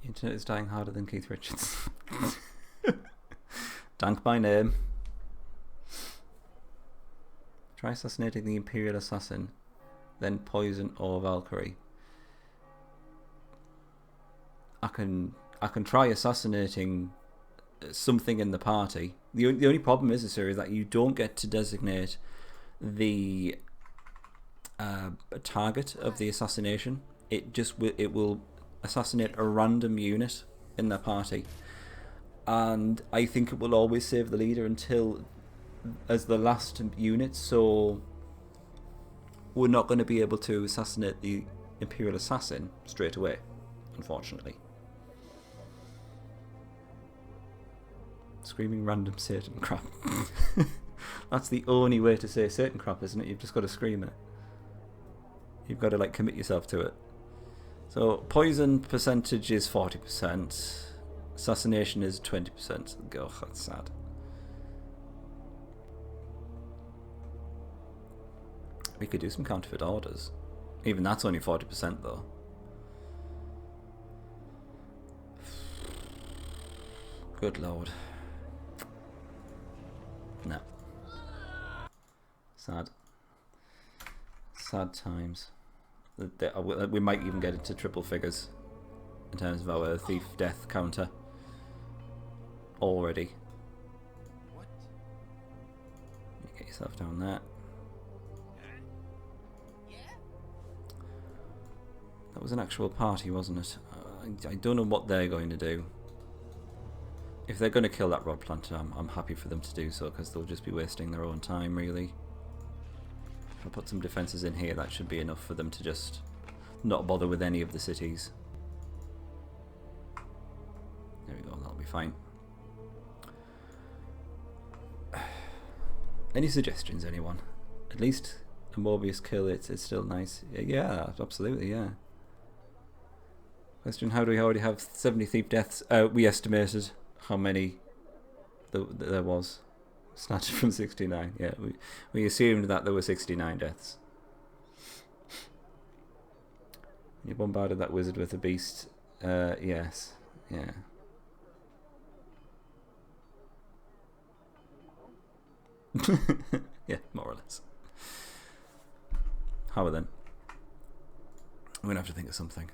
The internet is dying harder than Keith Richards. Dank my name. Try assassinating the Imperial Assassin, then poison or Valkyrie. I can try assassinating something in the party. The only problem is, sir, is that you don't get to designate the target of the assassination. It will assassinate a random unit in the party, and I think it will always save the leader until as the last unit. So we're not going to be able to assassinate the Imperial Assassin straight away, unfortunately. Screaming random Satan crap. That's the only way to say Satan crap, isn't it? You've just got to scream it. You've got to like commit yourself to it. So poison percentage is 40%. Assassination is 20%. Oh, that's sad. We could do some counterfeit orders. Even that's only 40% though. Good lord. No. Sad. Sad times. We might even get into triple figures in terms of our thief death counter already. What? You get yourself down there. Yeah? That was an actual party, wasn't it? I don't know what they're going to do. If they're going to kill that rod planter, I'm happy for them to do so, because they'll just be wasting their own time, really. If I put some defences in here, that should be enough for them to just not bother with any of the cities. There we go, that'll be fine. Any suggestions, anyone? At least a Morbius kill, it's still nice. Yeah, absolutely, yeah. Question, how do we already have 70 thief deaths? We estimated how many there was. Snatched from 69. Yeah, we assumed that there were 69 deaths. You bombarded that wizard with a beast. Yes. Yeah. Yeah, more or less. How then? I'm going to have to think of something.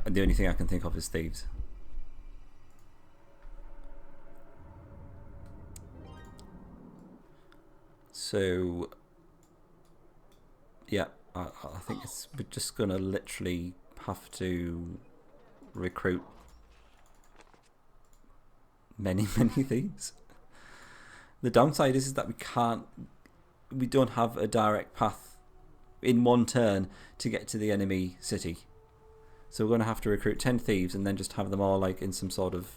The only thing I can think of is thieves. So, yeah, I think we're just going to literally have to recruit many thieves. The downside is that we don't have a direct path in 1 turn to get to the enemy city. So we're going to have to recruit 10 thieves and then just have them all like in some sort of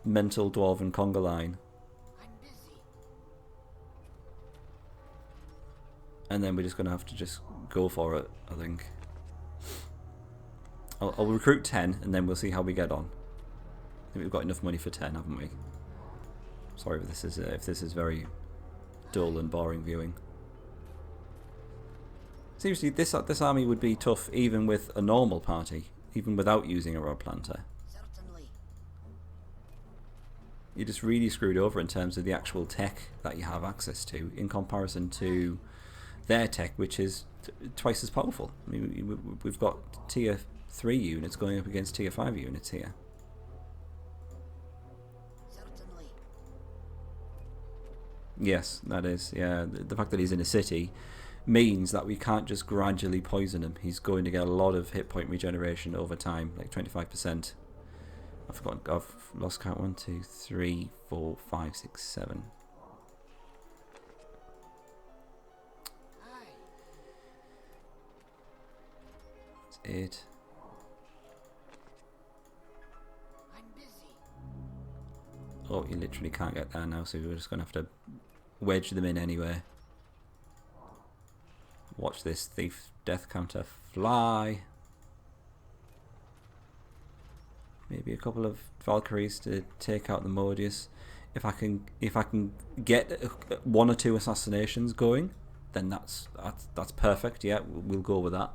mental dwarven conga line. I'm busy. And then we're just going to have to just go for it, I think. I'll recruit 10 and then we'll see how we get on. I think we've got enough money for 10, haven't we? Sorry if this is very dull and boring viewing. Seriously, this army would be tough even with a normal party, even without using a rod planter. Certainly. You're just really screwed over in terms of the actual tech that you have access to in comparison to their tech, which is twice as powerful. I mean, we've got tier 3 units going up against tier 5 units here. Certainly. Yes, that is. Yeah, the fact that he's in a city means that we can't just gradually poison him. He's going to get a lot of hit point regeneration over time, like 25%. I've forgotten. I've lost count. 1, 2, 3, 4, 5, 6, 7. Hi. That's 8. I'm busy. Oh, you literally can't get there now, so we're just going to have to wedge them in anyway. Watch this thief death counter fly. Maybe a couple of Valkyries to take out the Modius. If I can get 1 or 2 assassinations going, then that's perfect. Yeah, we'll go with that.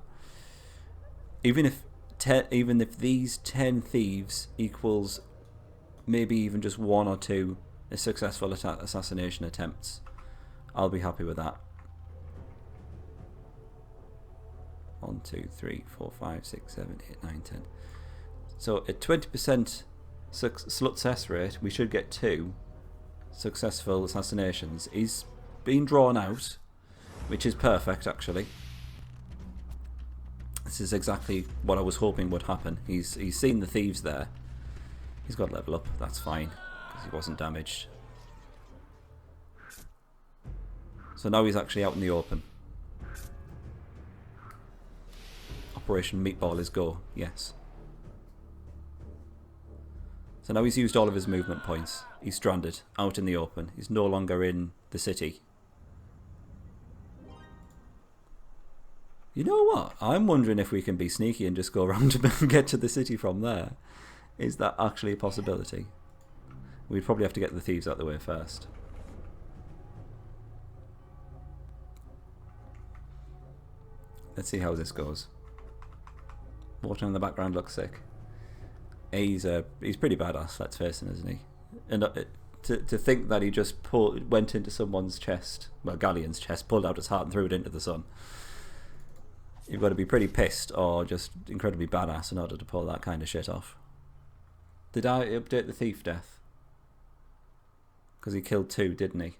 Even if these 10 thieves equals maybe even just 1 or 2 successful assassination attempts, I'll be happy with that. 1, 2, 3, 4, 5, 6, 7, 8, 9, 10. So at 20% slut-cess rate, we should get 2 successful assassinations. He's been drawn out, which is perfect actually. This is exactly what I was hoping would happen. He's seen the thieves there. He's got level up, that's fine, because he wasn't damaged. So now he's actually out in the open. Operation Meatball is go, yes. So now he's used all of his movement points. He's stranded, out in the open. He's no longer in the city. You know what? I'm wondering if we can be sneaky and just go around him and get to the city from there. Is that actually a possibility? We'd probably have to get the thieves out of the way first. Let's see how this goes. Water in the background looks sick. He's pretty badass, let's face it, isn't he? And to think that he just went into someone's chest, well, Galleon's chest, pulled out his heart and threw it into the sun. You've got to be pretty pissed or just incredibly badass in order to pull that kind of shit off. Did I update the thief death? Because he killed 2, didn't he?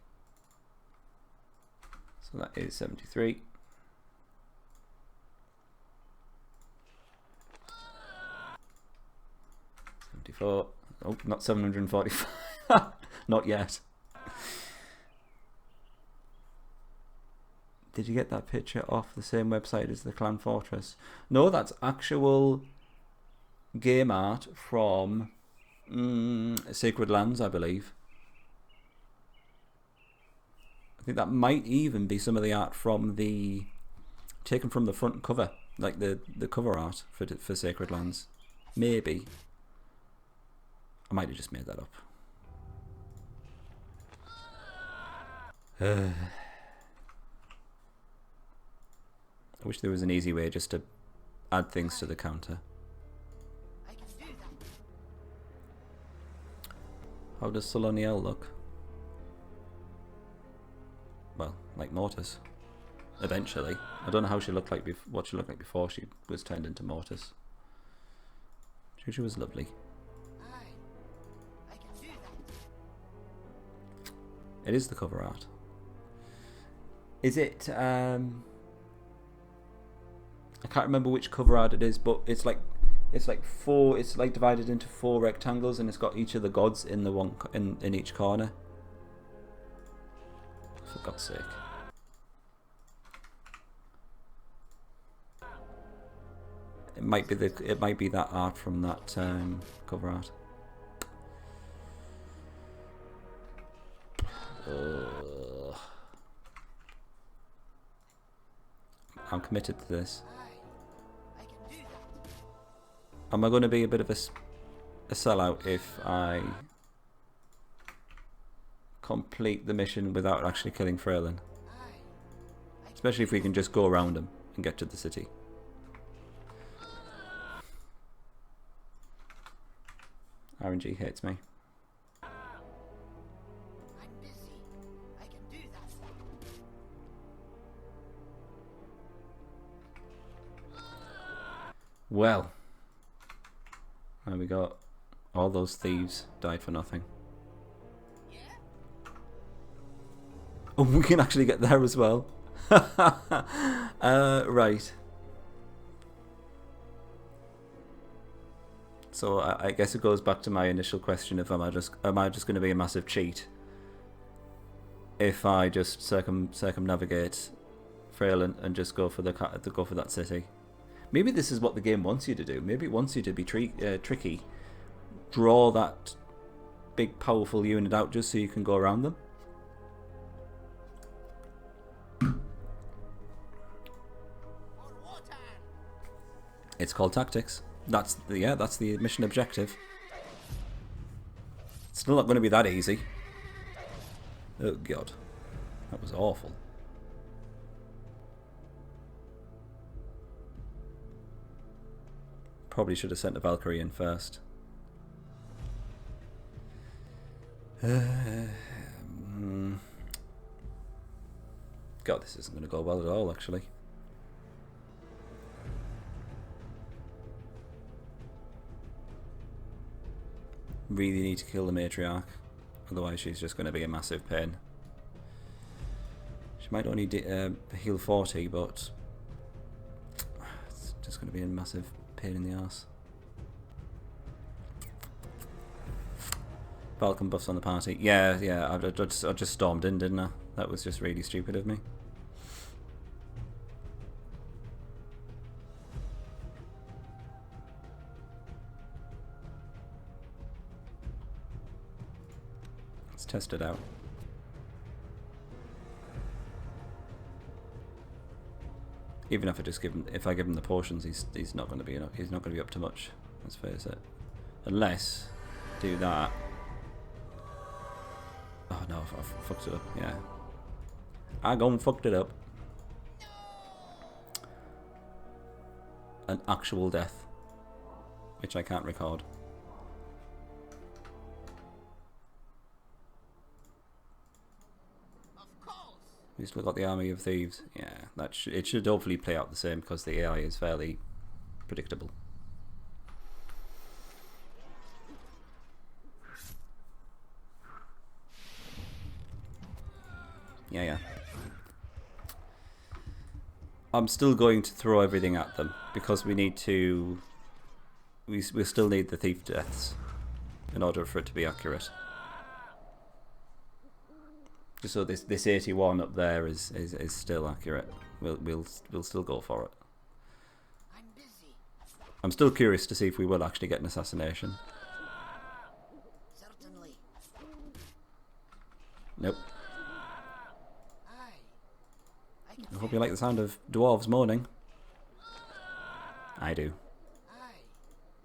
So that is 73. Oh, not 745. Not yet. Did you get that picture off the same website as the Clan Fortress? No, that's actual game art from Sacred Lands, I believe. I think that might even be some of the art from taken from the front cover, like the cover art for Sacred Lands. Maybe. I might have just made that up. I wish there was an easy way just to add things to the counter. I can do that. How does Soloniel look? Well, like Mortis. Eventually. I don't know how she looked like what she looked like before she was turned into Mortis. She was lovely. I can do that. It is the cover art. Is it I can't remember which cover art it is, but it's like four. It's like divided into 4 rectangles, and it's got each of the gods in the one in each corner. For God's sake! It might be that art from that cover art. I'm committed to this. I can do that. Am I going to be a bit of a sellout if I complete the mission without actually killing Freylin? Especially if we can just go around him and get to the city. RNG hates me. I'm busy. I can do that. Well, there we go. All those thieves died for nothing. Yeah? Oh, we can actually get there as well. Right. So I guess it goes back to my initial question: if am I just going to be a massive cheat if I just circumnavigate Frail and just go for that city? Maybe this is what the game wants you to do. Maybe it wants you to be tricky, draw that big powerful unit out just so you can go around them. It's called tactics. That's the mission objective. It's still not going to be that easy. Oh god, that was awful. Probably should have sent a Valkyrie in first. God, this isn't going to go well at all, actually. Really need to kill the matriarch, otherwise she's just going to be a massive pain. She might only heal 40, but it's just going to be a massive pain in the arse. Falcon buffs on the party. Yeah, I just stormed in, didn't I? That was just really stupid of me. Let's test it out. Even if I give him the potions, he's not going to be enough. He's not going to be up to much. Let's face it. Unless do that. Oh no, I fucked it up. Yeah, I gone fucked it up. An actual death, which I can't record. We still got the army of thieves. Yeah, it should hopefully play out the same because the AI is fairly predictable. Yeah. I'm still going to throw everything at them because we need to. We still need the thief deaths in order for it to be accurate. Just so this 81 up there is still accurate. We'll still go for it. I'm busy. I'm still curious to see if we will actually get an assassination. Certainly. Nope. I I hope you like the sound of dwarves moaning. I do. I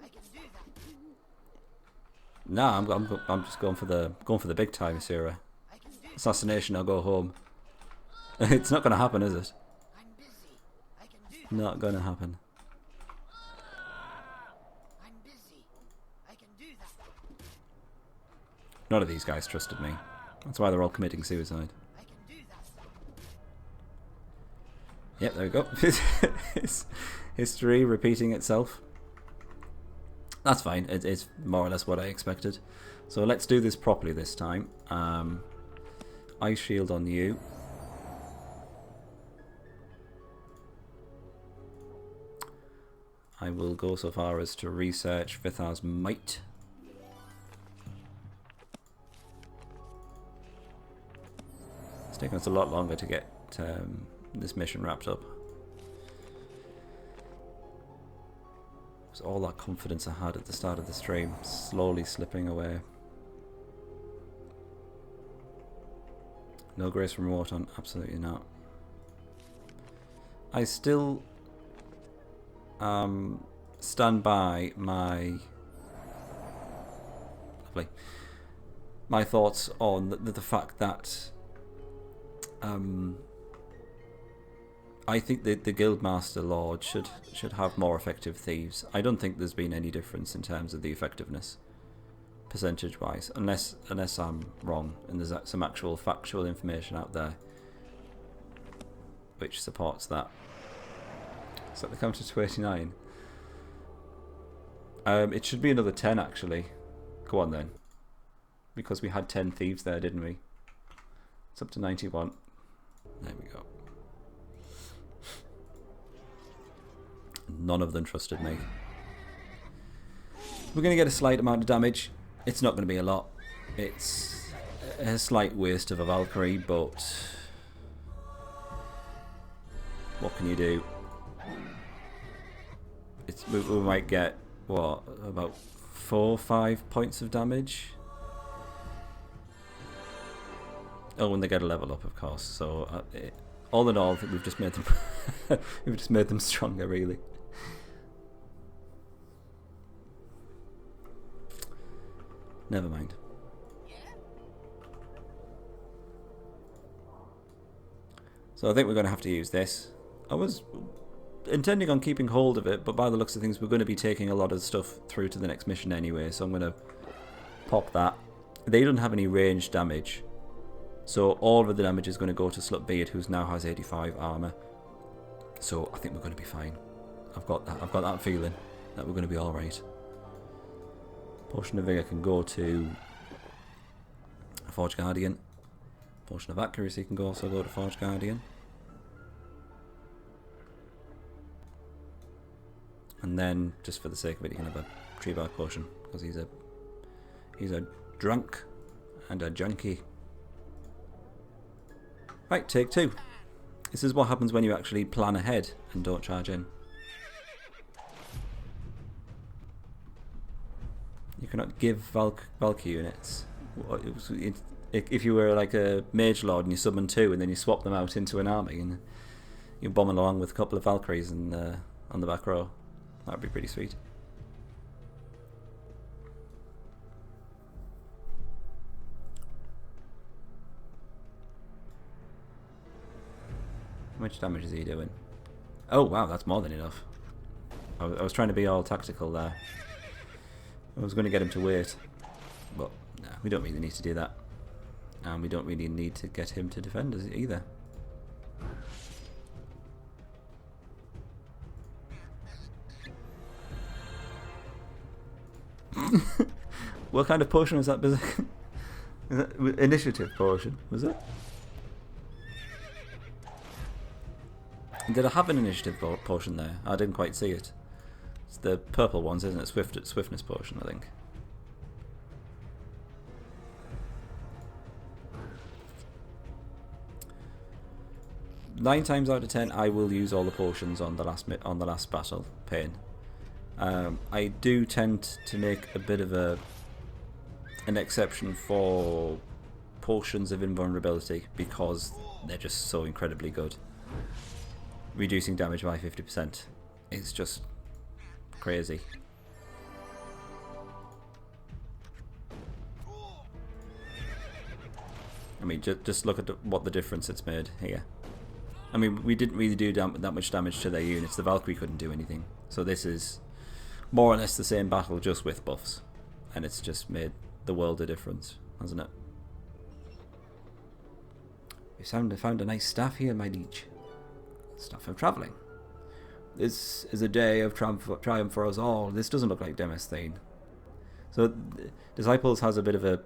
can do that. Nah, I'm just going for the big time, Sarah. I can do Assassination, I'll go home. It's not going to happen, is it? I'm busy. I can do that. Not going to happen. I'm busy. I can do that. None of these guys trusted me. That's why they're all committing suicide. I can do that. Yep, there we go. History repeating itself. That's fine. It's more or less what I expected. So let's do this properly this time. Ice shield on you. I will go so far as to research Vithar's might. It's taken us a lot longer to get this mission wrapped up. It was all that confidence I had at the start of the stream slowly slipping away. No grace from Wotan, absolutely not. I still stand by my thoughts on the fact that I think the Guildmaster Lord should have more effective thieves. I don't think there's been any difference in terms of the effectiveness, percentage-wise, unless I'm wrong and there's some actual factual information out there which supports that. Is that the counter to 89? It should be another 10 actually. Go on then, because we had 10 thieves there, didn't we? It's up to 91. There we go. none of them trusted me. We're going to get a slight amount of damage. It's not going to be a lot. It's a slight waste of a Valkyrie, but what can you do? We might get, what, about 4 or 5 points of damage? Oh, and they get a level up, of course. So, all in all, I think we've just made them we've just made them stronger, really. Never mind. So I think we're going to have to use this. I was intending on keeping hold of it, but by the looks of things, we're going to be taking a lot of stuff through to the next mission anyway, so I'm going to pop that. They don't have any ranged damage, so all of the damage is going to go to Slut-Beard, who now has 85 armor. So I think we're going to be fine. I've got that feeling that we're going to be all right. Potion of Vigor can go to Forge Guardian. Potion of Accuracy can also go to Forge Guardian. And then, just for the sake of it, you can have a Tree Bark Potion, because he's a drunk and a junkie. Right, take 2. This is what happens when you actually plan ahead and don't charge in. You cannot give Valky units. If you were like a Mage Lord and you summon 2 and then you swap them out into an army and you're bombing along with a couple of Valkyries and, on the back row, that would be pretty sweet. How much damage is he doing? Oh wow, that's more than enough. I was trying to be all tactical there. I was going to get him to wait, but no, we don't really need to do that. And we don't really need to get him to defend us either. What kind of potion was that? Is that initiative potion, was it? Did I have an initiative potion there? I didn't quite see it. It's the purple ones, isn't it? Swiftness potion, I think. Nine times out of 10, I will use all the potions on the last battle pane. I do tend to make a bit of an exception for potions of invulnerability because they're just so incredibly good. Reducing damage by 50%. It's just crazy. I mean, just look at what the difference it's made here. I mean, we didn't really do that much damage to their units. The Valkyrie couldn't do anything. So this is more or less the same battle, just with buffs. And it's just made the world a difference, hasn't it? You found a nice staff here, my liege. Staff of travelling. This is a day of triumph for us all. This doesn't look like Demosthene. So, Disciples has a bit of a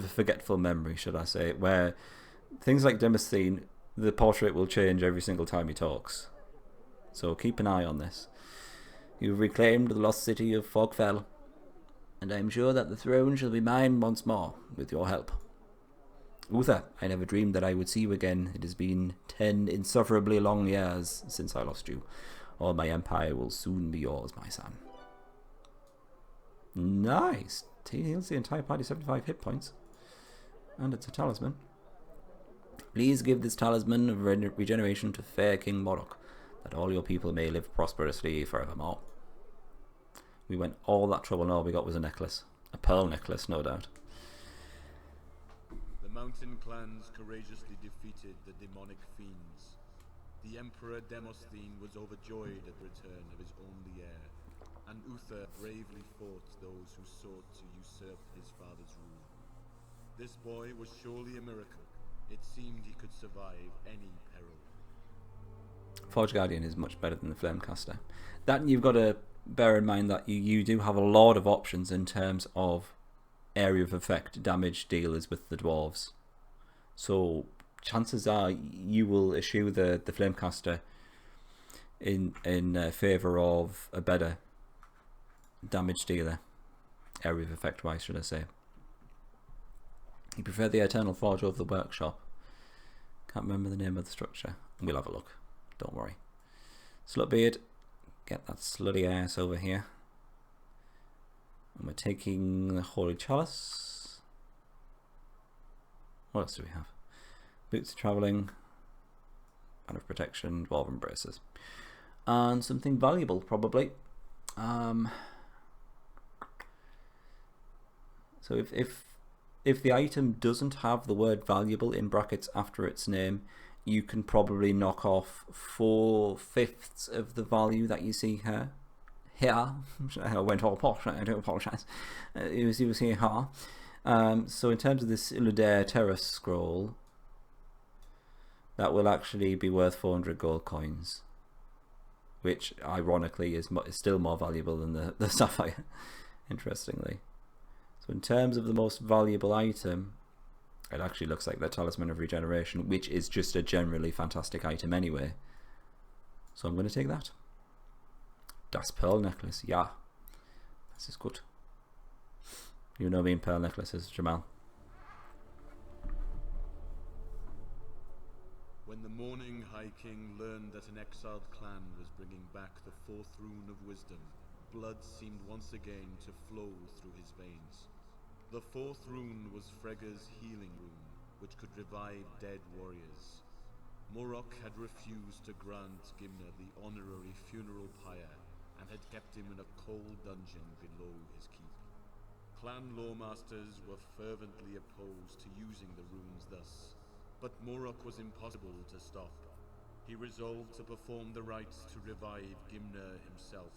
forgetful memory, should I say, where things like Demosthene, the portrait will change every single time he talks. So keep an eye on this. You've reclaimed the lost city of Fogfell, and I am sure that the throne shall be mine once more, with your help. Uther, I never dreamed that I would see you again. It has been 10 insufferably long years since I lost you. All my empire will soon be yours, my son. Nice. He heals the entire party 75 hit points. And it's a talisman. Please give this talisman of regeneration to fair King Morok, that all your people may live prosperously forevermore. We went all that trouble, and all we got was a necklace. A pearl necklace, no doubt. The mountain clans courageously defeated the demonic fiends. The Emperor Demosthene was overjoyed at the return of his only heir, and Uther bravely fought those who sought to usurp his father's rule. This boy was surely a miracle. It seemed he could survive any peril. Forge Guardian is much better than the Flamecaster. That you've got to bear in mind that you do have a lot of options in terms of area of effect damage dealers with the dwarves. So chances are you will eschew the Flamecaster in favour of a better damage dealer, area of effect wise, should I say. You prefer the Eternal Forge over the workshop. Can't remember the name of the structure. We'll have a look. Don't worry. Slutbeard, get that slutty ass over here. And we're taking the Holy Chalice. What else do we have? Boots of Travelling, Band of Protection, Dwarven Braces. And something valuable, probably. So if the item doesn't have the word valuable in brackets after its name, you can probably knock off 4/5 of the value that you see here. I went all posh, I do apologise. You will see here. So in terms of this Illudair Terrace scroll, that will actually be worth 400 gold coins, which ironically is still more valuable than the sapphire, interestingly. So in terms of the most valuable item, it actually looks like the Talisman of Regeneration, which is just a generally fantastic item anyway. So I'm going to take that. Das Pearl Necklace, yeah. This is good. You know me in pearl necklaces, Jamal. When the Morning High King learned that an exiled clan was bringing back the fourth rune of wisdom, blood seemed once again to flow through his veins. The fourth rune was Frega's healing rune, which could revive dead warriors. Morok had refused to grant Gimna the honorary funeral pyre and had kept him in a cold dungeon below his keep. Clan lawmasters were fervently opposed to using the runes thus, but Morok was impossible to stop. He resolved to perform the rites to revive Gimna himself.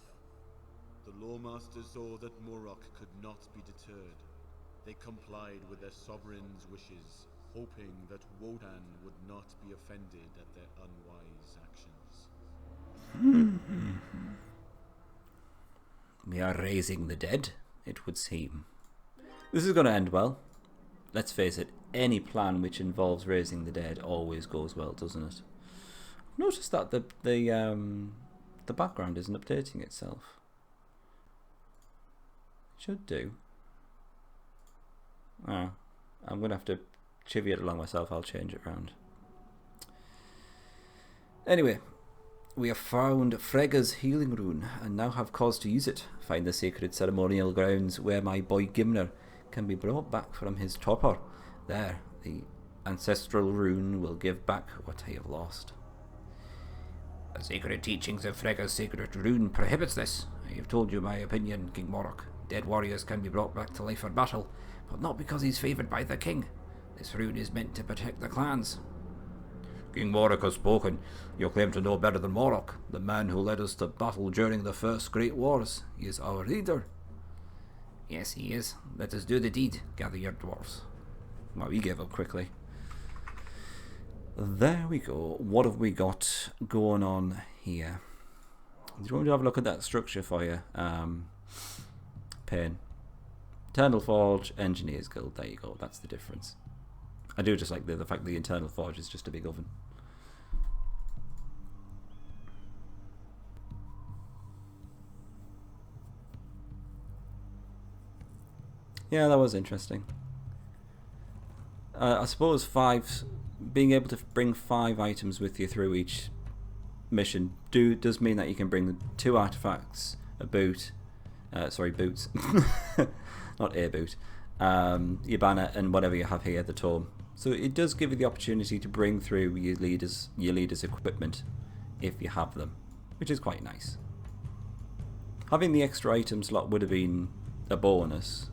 The lawmasters saw that Morok could not be deterred. They complied with their sovereign's wishes, hoping that Wotan would not be offended at their unwise actions. We are raising the dead, it would seem. This is going to end well. Let's face it, any plan which involves raising the dead always goes well, doesn't it? I've noticed that the background isn't updating itself. It should do. I'm going to have to chivvy it along myself. I'll change it around. Anyway, we have found Frega's healing rune and now have cause to use it. Find the sacred ceremonial grounds where my boy Gimner can be brought back from his torpor. There, the ancestral rune will give back what I have lost. The sacred teachings of Frega's sacred rune prohibits this. I have told you my opinion, King Morok. Dead warriors can be brought back to life for battle, but not because he's favoured by the king. This rune is meant to protect the clans. King Morok has spoken. You claim to know better than Morok, the man who led us to battle during the first great wars. He is our leader. Yes, he is. Let us do the deed. Gather your dwarfs. Well, he gave up quickly. There we go. What have we got going on here? Do you want me to have a look at that structure for you? Pain. Eternal Forge, Engineers Guild. There you go. That's the difference. I do just like the fact that the Eternal Forge is just a big oven. Yeah, that was interesting. I suppose being able to bring 5 items with you through each mission does mean that you can bring 2 artifacts, a boot, boots, not a boot, your banner, and whatever you have here, the tome. So it does give you the opportunity to bring through your leaders' equipment if you have them, which is quite nice. Having the extra item slot would have been a bonus,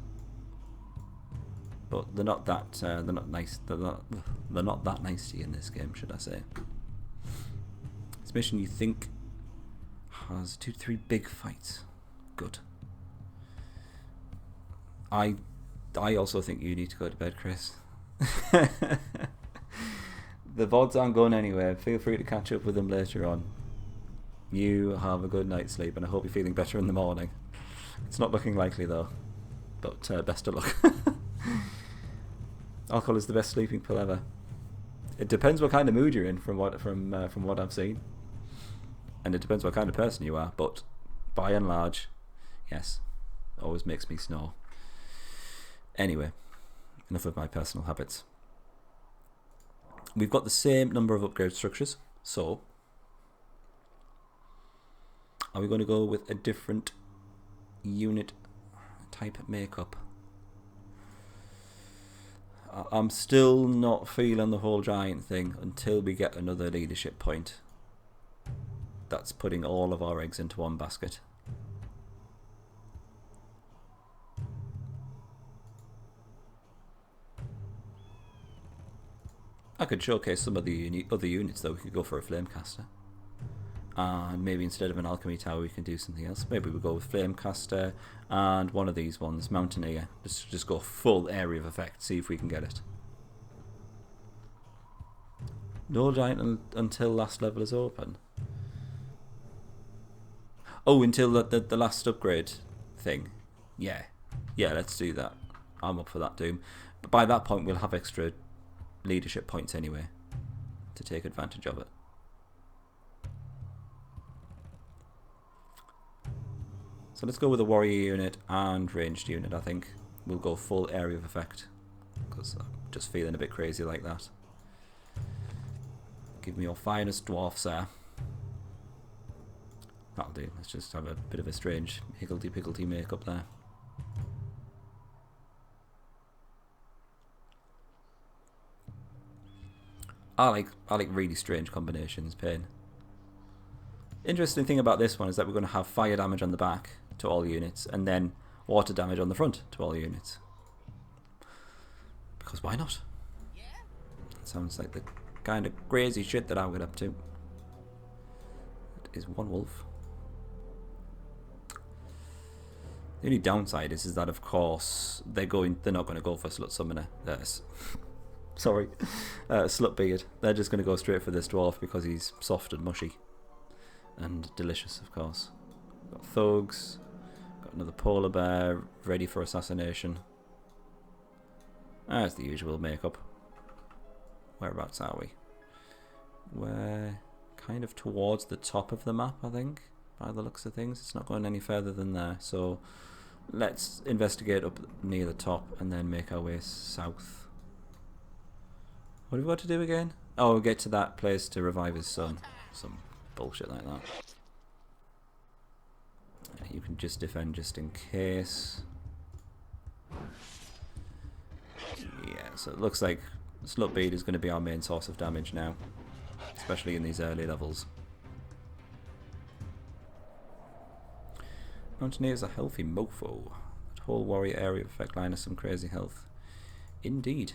but they're not that nice. They're not that nice to you in this game, should I say? This mission, you think, has 2 to 3 big fights. Good. I also think you need to go to bed, Chris. The VODs aren't going anywhere. Feel free to catch up with them later on. You have a good night's sleep, and I hope you're feeling better in the morning. It's not looking likely though, but best of luck. Alcohol is the best sleeping pill ever. It depends what kind of mood you're in, from what I've seen. And it depends what kind of person you are, but by and large, yes, always makes me snore. Anyway, enough of my personal habits. We've got the same number of upgrade structures, so are we going to go with a different unit type makeup? I'm still not feeling the whole giant thing until we get another leadership point. That's putting all of our eggs into one basket. I could showcase some of the other units though. We could go for a Flamecaster. And maybe instead of an alchemy tower we can do something else. Maybe we'll go with Flamecaster and one of these ones, Mountaineer. Just go full area of effect, see if we can get it. No giant until last level is open. Oh, until the last upgrade thing. Yeah, let's do that. I'm up for that, Doom. But by that point we'll have extra leadership points anyway to take advantage of it. So let's go with a warrior unit and ranged unit. I think we'll go full area of effect because I'm just feeling a bit crazy like that. Give me your finest dwarfs there. That'll do. Let's just have a bit of a strange higgledy-piggledy makeup there. I like really strange combinations, Pain. Interesting thing about this one is that we're going to have fire damage on the back to all units and then water damage on the front to all units. Because why not? That sounds like the kind of crazy shit that I would get up to. It is one wolf. The only downside is that of course they're not going to go for Slut Summoner. Sorry, Slutbeard. They're just going to go straight for this dwarf because he's soft and mushy. And delicious, of course. Got thugs. Got another polar bear ready for assassination. That's the usual makeup. Whereabouts are we? We're kind of towards the top of the map, I think, by the looks of things. It's not going any further than there, so let's investigate up near the top and then make our way south. What have we got to do again? Oh, we'll get to that place to revive his son. Some bullshit like that. You can just defend just in case. Yeah, so it looks like Slutbeard is going to be our main source of damage now, especially in these early levels. Mountaineer is a healthy mofo. That whole warrior area effect line has some crazy health. Indeed.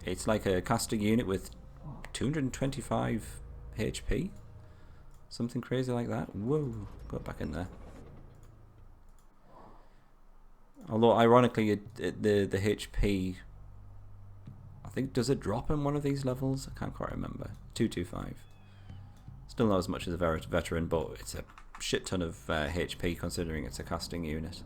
It's like a casting unit with 225 HP. Something crazy like that. Whoa, got back in there. Although ironically the HP, I think, does it drop in one of these levels? I can't quite remember. 225. Still not as much as a veteran, but it's a shit ton of HP considering it's a casting unit.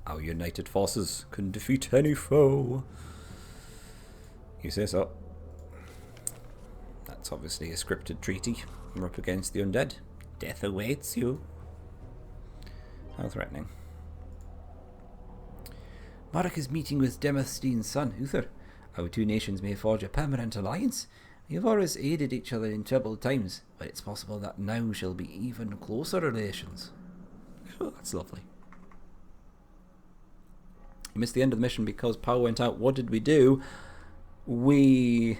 Our united forces can defeat any foe. You say so. That's obviously a scripted treaty. We're up against the undead. Death awaits you. How threatening. Marek is meeting with Demosthene's son, Uther. Our two nations may forge a permanent alliance. We have always aided each other in troubled times, but it's possible that now shall be even closer relations. Oh, that's lovely. You missed the end of the mission because power went out. What did we do? We,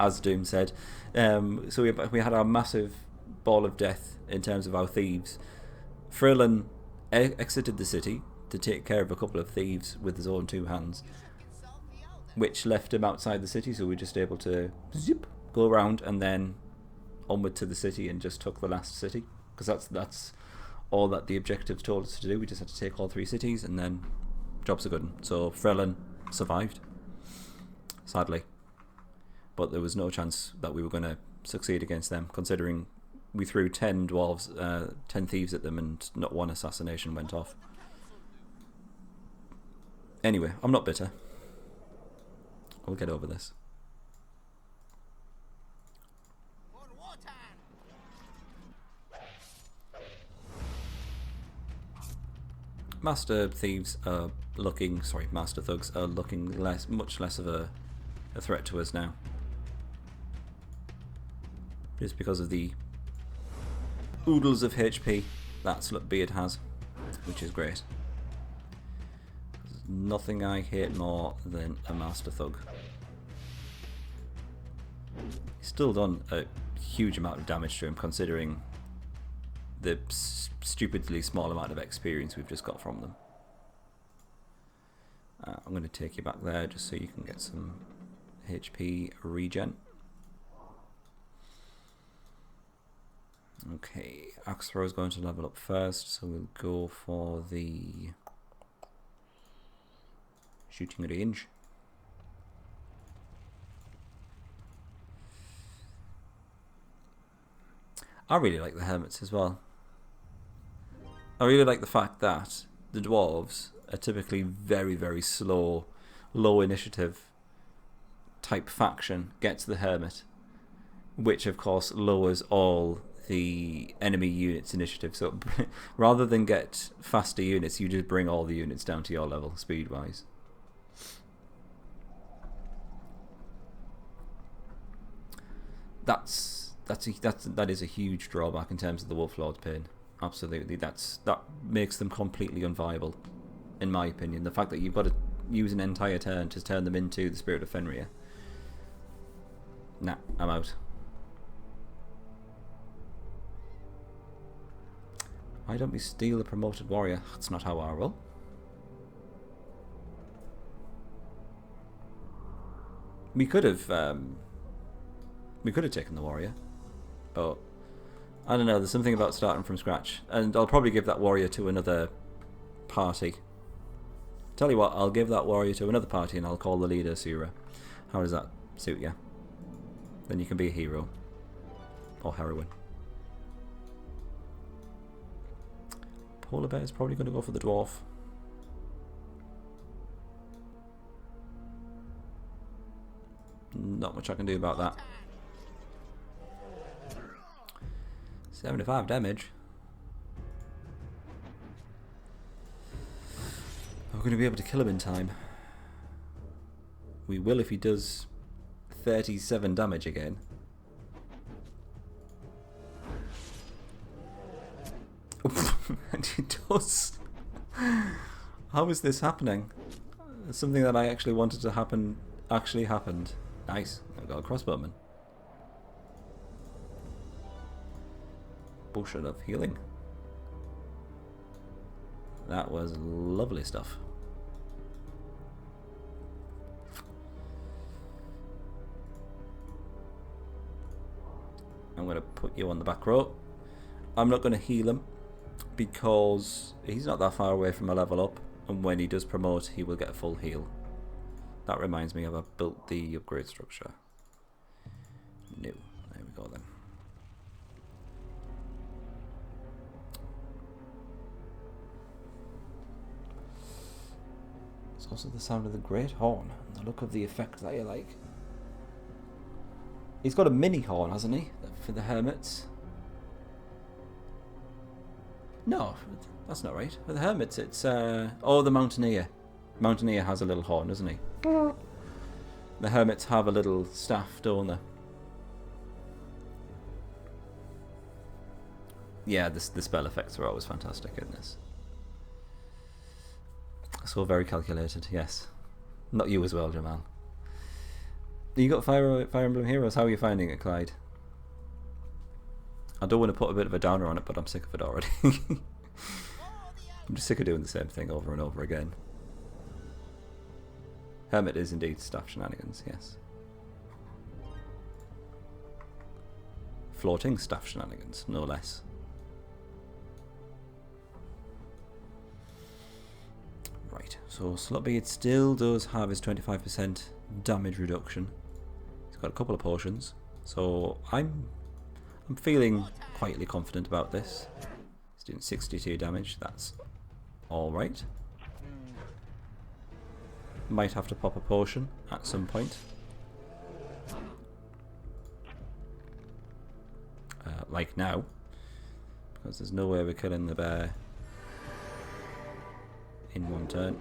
as Doom said, so we had our massive ball of death in terms of our thieves. Frillin exited the city to take care of a couple of thieves with his own two hands, which left him outside the city, so we were just able to zip, go around and then onward to the city and just took the last city, because that's all that the objectives told us to do. We just had to take all three cities and then jobs are good. So Frelin survived, sadly, but there was no chance that we were going to succeed against them, considering we threw 10 dwarves, 10 thieves at them and not one assassination went off. Anyway, I'm not bitter. We'll get over this. Master Thugs are looking much less of a threat to us now. Just because of the oodles of HP that Slutbeard has, which is great. There's nothing I hate more than a Master Thug. He's still done a huge amount of damage to him considering the stupidly small amount of experience we've just got from them. I'm going to take you back there just so you can get some HP regen. Okay, Axe Throw is going to level up first, so we'll go for the shooting range. I really like the Hermits as well. I really like the fact that the Dwarves are typically very, very slow, low initiative type faction get to the Hermit, which of course lowers all the enemy units' initiative. So rather than get faster units, you just bring all the units down to your level, speed-wise. That is a huge drawback in terms of the Wolf Lord's Pain. Absolutely, that makes them completely unviable, in my opinion. The fact that you've got to use an entire turn to turn them into the Spirit of Fenrir. Nah, I'm out. Why don't we steal a promoted warrior? That's not how I roll. We could have taken the warrior, but I don't know, there's something about starting from scratch, and I'll probably give that warrior to another party. Tell you what, I'll give that warrior to another party and I'll call the leader Sura. How does that suit you? Then you can be a hero. Or heroine. Polar Bear is probably going to go for the dwarf. Not much I can do about that. 75 damage. Are we going to be able to kill him in time? We will if he does 37 damage again. And he does. How is this happening? Something that I actually wanted to happen actually happened. Nice. I got a crossbowman. Bullshit of healing. That was lovely stuff. I'm going to put you on the back row. I'm not going to heal him because he's not that far away from a level up, and when he does promote he will get a full heal. That reminds me of I've built the upgrade structure. No. There we go then. It's also the sound of the great horn and the look of the effect that you like. He's got a mini horn, hasn't he, for the hermits? No, that's not right. For the hermits, it's oh, the mountaineer. Mountaineer has a little horn, doesn't he? The hermits have a little staff, don't they? Yeah, the spell effects are always fantastic in this. So very calculated, yes. Not you as well, Jamal. You got Fire Emblem Heroes. How are you finding it, Clyde? I don't want to put a bit of a downer on it, but I'm sick of it already. I'm just sick of doing the same thing over and over again. Hermit is indeed staff shenanigans, yes. Floating staff shenanigans, no less. Right, so Slutbeard still does have his 25% damage reduction. He's got a couple of potions, so I'm feeling quietly confident about this. He's doing 62 damage, that's alright. might have to pop a potion at some point. Like now. Because there's no way we're killing the bear in one turn.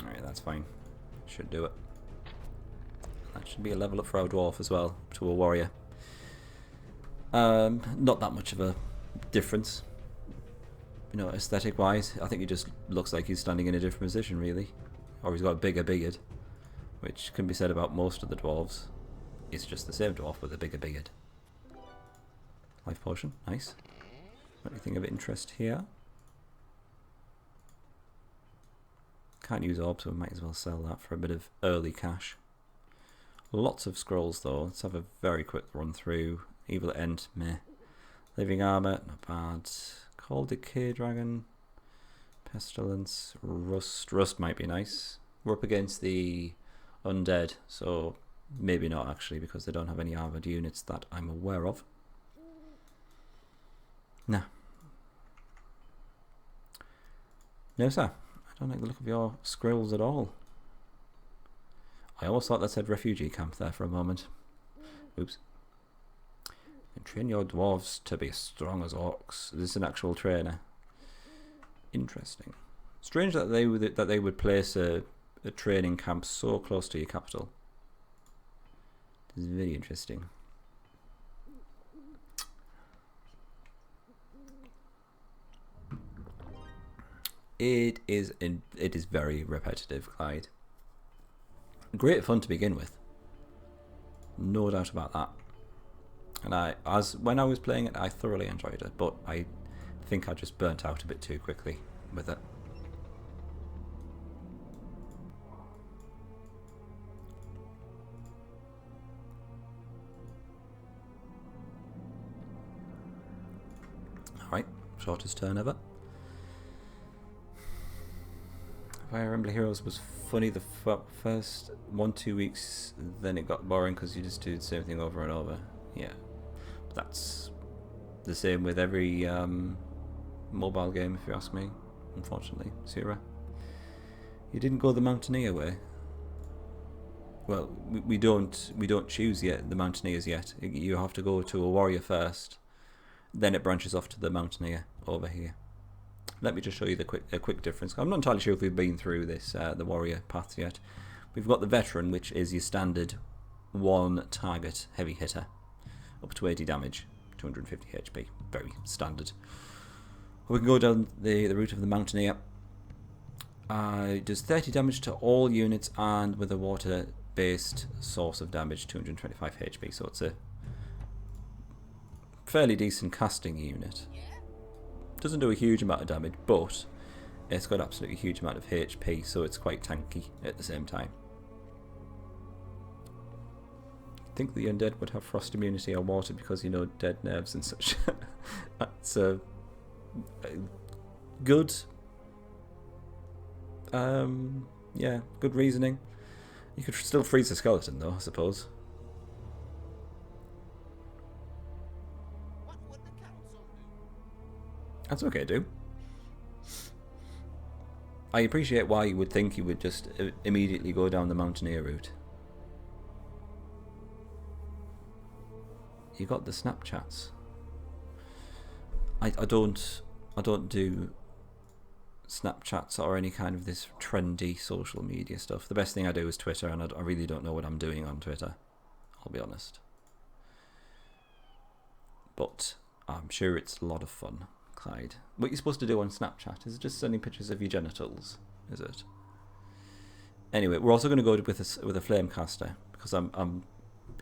Alright, that's fine. Should do it. That should be a level up for our dwarf as well, to a warrior. Not that much of a difference, you know, aesthetic wise. I think he just looks like he's standing in a different position, really. Or he's got a bigger beard, which can be said about most of the dwarves. It's just the same dwarf with a bigger beard. Life potion, nice. Anything of interest here? Can't use orb, so we might as well sell that for a bit of early cash. Lots of scrolls though. Let's have a very quick run through. Evil End, meh. Living Armour, not bad. Cold Decay Dragon. Pestilence, Rust. Rust might be nice. We're up against the Undead, so maybe not actually, because they don't have any armoured units that I'm aware of. Nah. No sir, I don't like the look of your scrolls at all. I almost thought that said refugee camp there for a moment. Oops. And train your dwarves to be as strong as orcs. This is an actual trainer. Interesting. Strange that they would place a training camp so close to your capital. This is very interesting. It is very repetitive, Clyde. Great fun to begin with. No doubt about that. And when I was playing it, I thoroughly enjoyed it, but I think I just burnt out a bit too quickly with it. Alright, shortest turn ever. Fire Emblem Heroes was funny the first 1-2 weeks, then it got boring because you just do the same thing over and over. Yeah, but that's the same with every mobile game, if you ask me. Unfortunately, Sierra, you didn't go the Mountaineer way. Well, we don't choose yet the Mountaineers yet. You have to go to a warrior first, then it branches off to the Mountaineer over here. Let me just show you a quick difference. I'm not entirely sure if we've been through this the warrior paths yet. We've got the veteran, which is your standard one target heavy hitter, up to 80 damage, 250 HP, very standard. We can go down the route of the Mountaineer. It does 30 damage to all units and with a water-based source of damage, 225 HP. So it's a fairly decent casting unit. Doesn't do a huge amount of damage, but it's got absolutely huge amount of HP, so it's quite tanky at the same time. I think the undead would have frost immunity or water because, you know, dead nerves and such. That's a good, yeah, good reasoning. You could still freeze a skeleton though, I suppose. That's okay, dude. I appreciate why you would think you would just immediately go down the Mountaineer route. You got the Snapchats. I don't do Snapchats or any kind of this trendy social media stuff. The best thing I do is Twitter, and I really don't know what I'm doing on Twitter. I'll be honest. But I'm sure it's a lot of fun. Clyde, what you're supposed to do on Snapchat is just sending pictures of your genitals, is it? Anyway, we're also going to go with a Flamecaster because I'm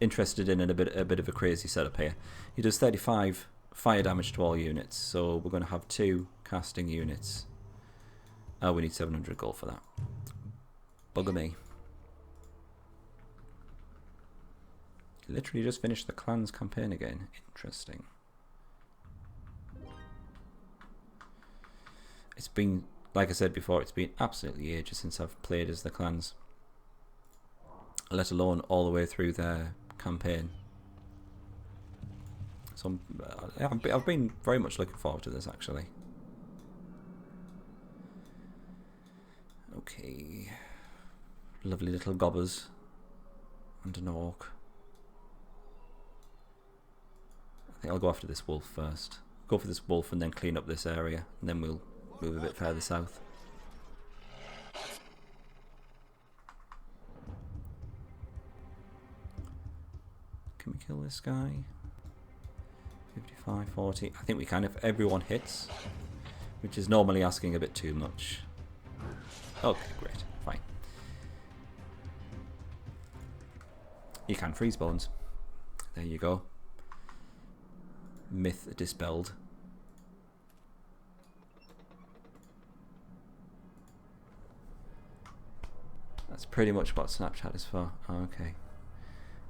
interested in a bit of a crazy setup here. He does 35 fire damage to all units, so we're going to have 2 casting units. Oh, we need 700 gold for that. Bugger me. Literally just finished the clans campaign again. Interesting. It's been, like I said before, it's been absolutely ages since I've played as the clans, let alone all the way through their campaign. So I've been very much looking forward to this, actually. Okay. Lovely little gobbers. And an orc. I think I'll go after this wolf first. Go for this wolf and then clean up this area. And then we'll move a bit further south. Can we kill this guy? 55, 40. I think we can if everyone hits. Which is normally asking a bit too much. Okay, great. Fine. You can freeze bones. There you go. Myth dispelled. That's pretty much what Snapchat is for. Okay.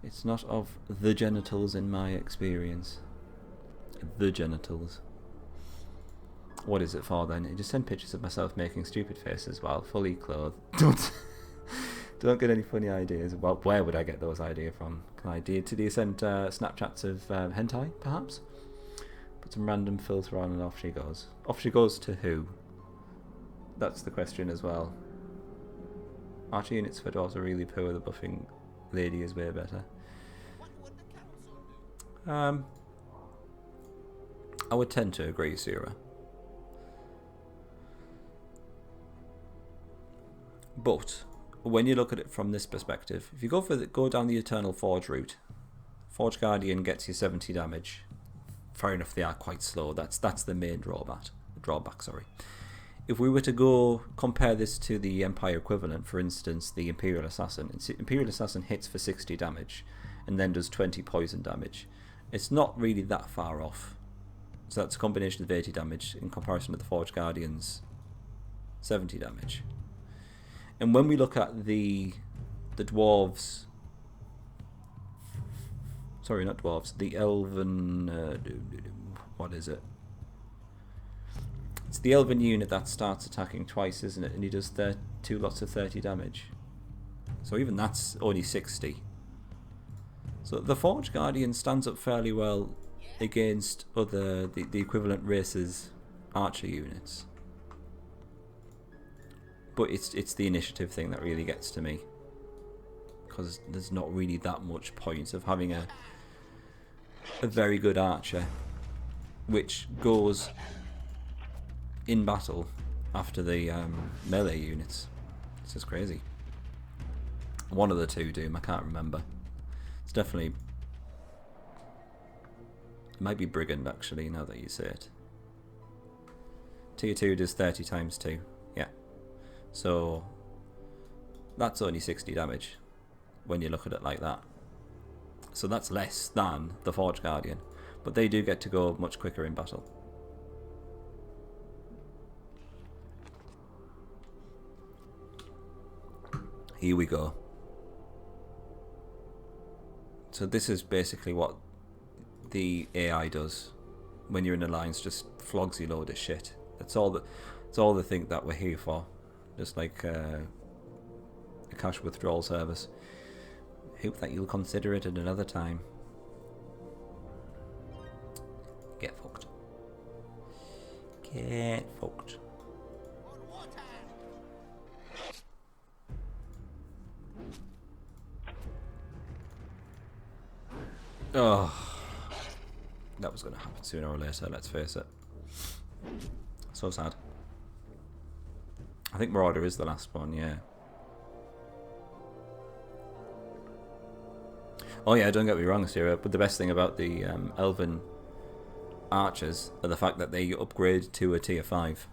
It's not of the genitals in my experience. The genitals. What is it for then? You just send pictures of myself making stupid faces while fully clothed. Don't get any funny ideas. Well, where would I get those ideas from? Do you send Snapchats of hentai, perhaps? Put some random filter on and off she goes. Off she goes to who? That's the question as well. Archer units for dwarves are really poor. The buffing lady is way better. I would tend to agree, Sura. But when you look at it from this perspective, if you go down the Eternal Forge route, Forge Guardian gets you 70 damage. Fair enough, they are quite slow. That's the main drawback. Sorry. If we were to go compare this to the Empire equivalent, for instance, the Imperial Assassin. Imperial Assassin hits for 60 damage and then does 20 poison damage. It's not really that far off. So that's a combination of 80 damage in comparison to the Forge Guardian's 70 damage. And when we look at the dwarves, sorry, not dwarves, the elven, what is it? It's the elven unit that starts attacking twice, isn't it? And he does 2 lots of 30 damage. So even that's only 60. So the Forge Guardian stands up fairly well against the equivalent races' archer units. But it's the initiative thing that really gets to me. Because there's not really that much point of having a very good archer which goes in battle after the melee units. It's just crazy. One of the two do, I can't remember. It's definitely... It might be Brigand actually, now that you say it. Tier 2 does 30 times 2. Yeah. So that's only 60 damage when you look at it like that. So that's less than the Forge Guardian. But they do get to go much quicker in battle. Here we go. So this is basically what the AI does when you're in alliance, just flogs you load of shit. That's all they think that we're here for. Just like a cash withdrawal service. Hope that you'll consider it at another time. Get fucked. Get fucked. Oh, that was going to happen sooner or later, let's face it. So sad. I think Marauder is the last one, yeah. Oh yeah, don't get me wrong, Sarah, but the best thing about the Elven archers are the fact that they upgrade to a tier 5.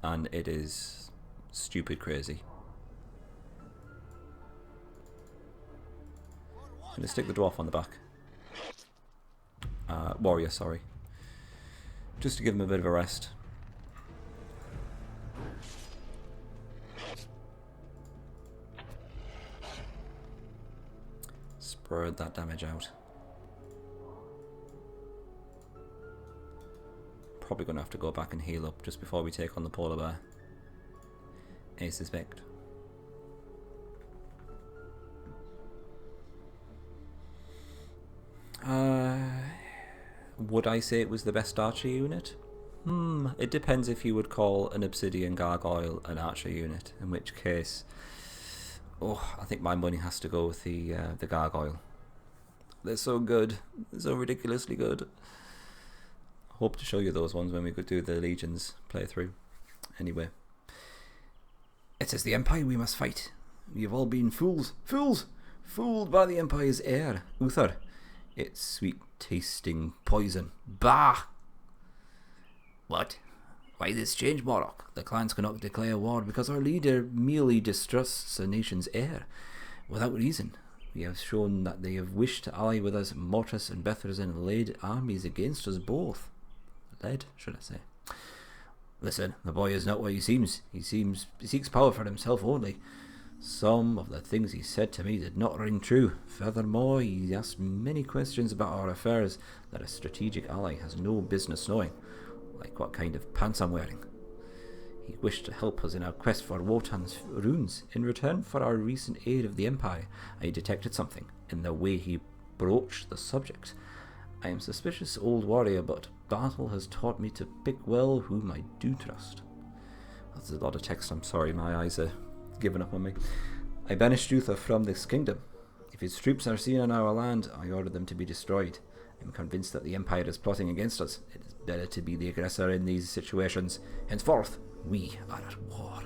And it is stupid crazy. I'm going to stick the dwarf on the back. Warrior, sorry. Just to give him a bit of a rest. Spread that damage out. Probably going to have to go back and heal up just before we take on the polar bear. I suspect. Would I say it was the best archer unit? It depends if you would call an obsidian gargoyle an archer unit, in which case, I think my money has to go with the gargoyle. They're so good. They're so ridiculously good. Hope to show you those ones when we could do the Legions playthrough. Anyway. It is the Empire we must fight. We have all been fools. Fools! Fooled by the Empire's heir, Uther. It's sweet-tasting poison. Bah! What? Why this change, Morlock? The clans cannot declare war because our leader merely distrusts the nation's heir. Without reason, we have shown that they have wished to ally with us. Mortis and Bethrazin led armies against us both. Led, should I say. Listen, the boy is not what he seems. He seeks power for himself only. Some of the things he said to me did not ring true. Furthermore, he asked many questions about our affairs that a strategic ally has no business knowing. Like what kind of pants I'm wearing. He wished to help us in our quest for Wotan's runes. In return for our recent aid of the Empire, I detected something in the way he broached the subject. I am suspicious old warrior, but battle has taught me to pick well whom I do trust. That's a lot of text, I'm sorry, my eyes are giving up on me. I banished Uther from this kingdom. If his troops are seen on our land, I order them to be destroyed. I am convinced that the Empire is plotting against us. It is better to be the aggressor in these situations. Henceforth, we are at war.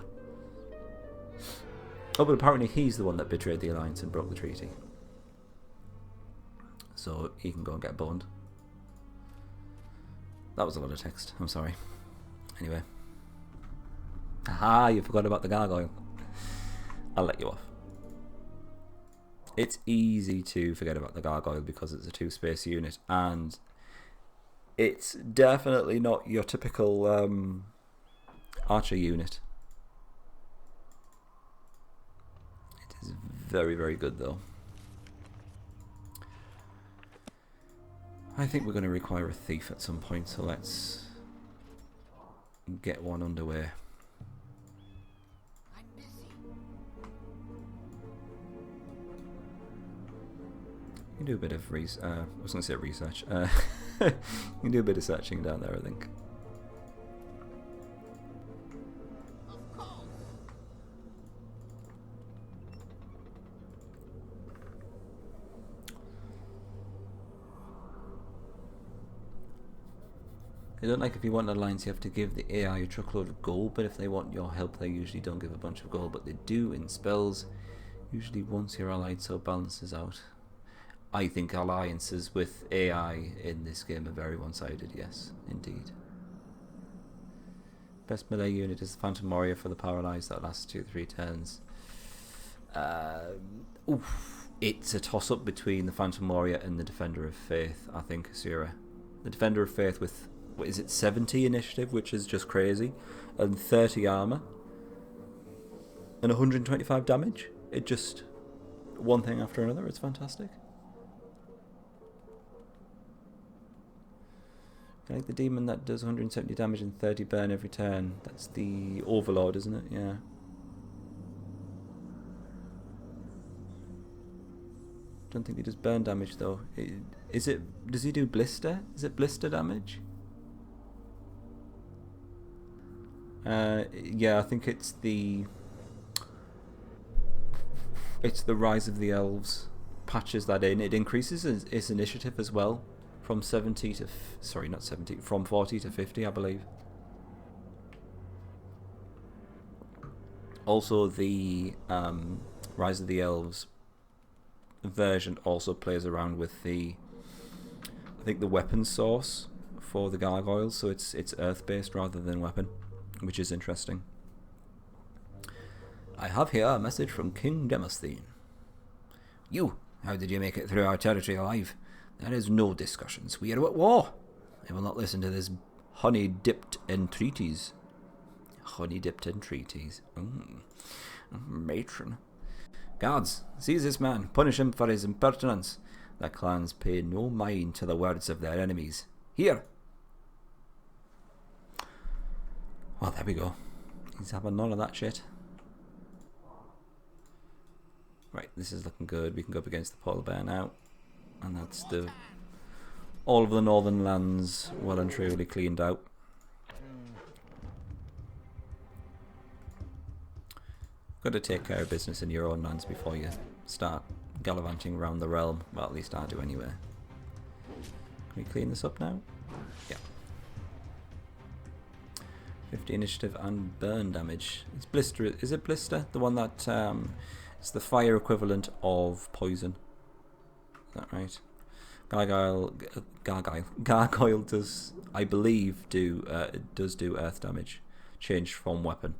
Oh, but apparently he's the one that betrayed the alliance and broke the treaty. So he can go and get boned. That was a lot of text, I'm sorry. Anyway. Aha, you forgot about the gargoyle. I'll let you off. It's easy to forget about the gargoyle because it's a 2-space unit, and it's definitely not your typical archer unit. It is very, very good though. I think we're going to require a thief at some point, so let's get one underway. You can do a bit of I was going to say research. You can do a bit of searching down there, I think. I don't like if you want an alliance you have to give the AI a truckload of gold, but if they want your help they usually don't give a bunch of gold, but they do in spells, usually once you're allied, so it balances out. I think alliances with AI in this game are very one-sided, yes, indeed. Best melee unit is the Phantom Warrior for the Paralyzed, that lasts 2-3 turns. It's a toss-up between the Phantom Warrior and the Defender of Faith, I think, Asura. The Defender of Faith with, what is it, 70 initiative, which is just crazy, and 30 armor, and 125 damage. It just, one thing after another, it's fantastic. I like the demon that does 170 damage and 30 burn every turn. That's the Overlord, isn't it? Yeah. Don't think he does burn damage though. Does he do blister? Is it blister damage? Yeah, I think it's the Rise of the Elves patches that in. It increases its initiative as well. From 70 to, sorry, not 70, from 40 to 50, I believe. Also, the Rise of the Elves version also plays around with I think the weapon source for the gargoyles, so it's earth-based rather than weapon, which is interesting. I have here a message from King Demosthene. You, how did you make it through our territory alive? There is no discussions. We are at war. I will not listen to this honey-dipped entreaties. Honey-dipped entreaties. Matron. Guards, seize this man. Punish him for his impertinence. The clans pay no mind to the words of their enemies. Here. Well, there we go. He's having none of that shit. Right, this is looking good. We can go up against the polar bear now. And that's the all of the northern lands well and truly cleaned out. Got to take care of business in your own lands before you start gallivanting around the realm. Well, at least I do anyway. Can we clean this up now? Yeah. 50 initiative and burn damage. It's blister. Is it blister? The one that it's the fire equivalent of poison. Is that right? Gargoyle does, I believe, does do earth damage. Changed from weapon.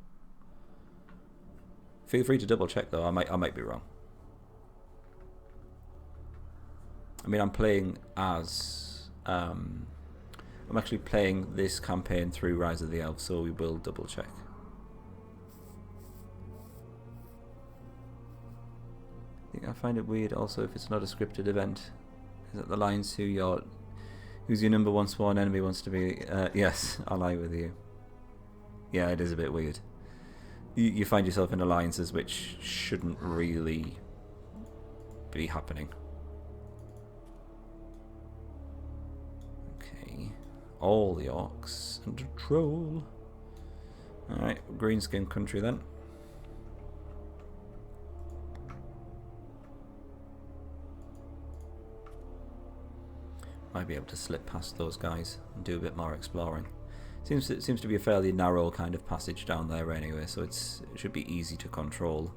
Feel free to double check though. I might be wrong. I mean, I'm playing as I'm actually playing this campaign through Rise of the Elves, so we will double check. I find it weird also if it's not a scripted event. Is it the lines who's your number one sworn enemy wants to be? Yes, I'll lie with you. Yeah, it is a bit weird. You find yourself in alliances which shouldn't really be happening. Okay, all the orcs and a troll. Alright, greenskin country then. Might be able to slip past those guys and do a bit more exploring. Seems to be a fairly narrow kind of passage down there anyway, so it should be easy to control.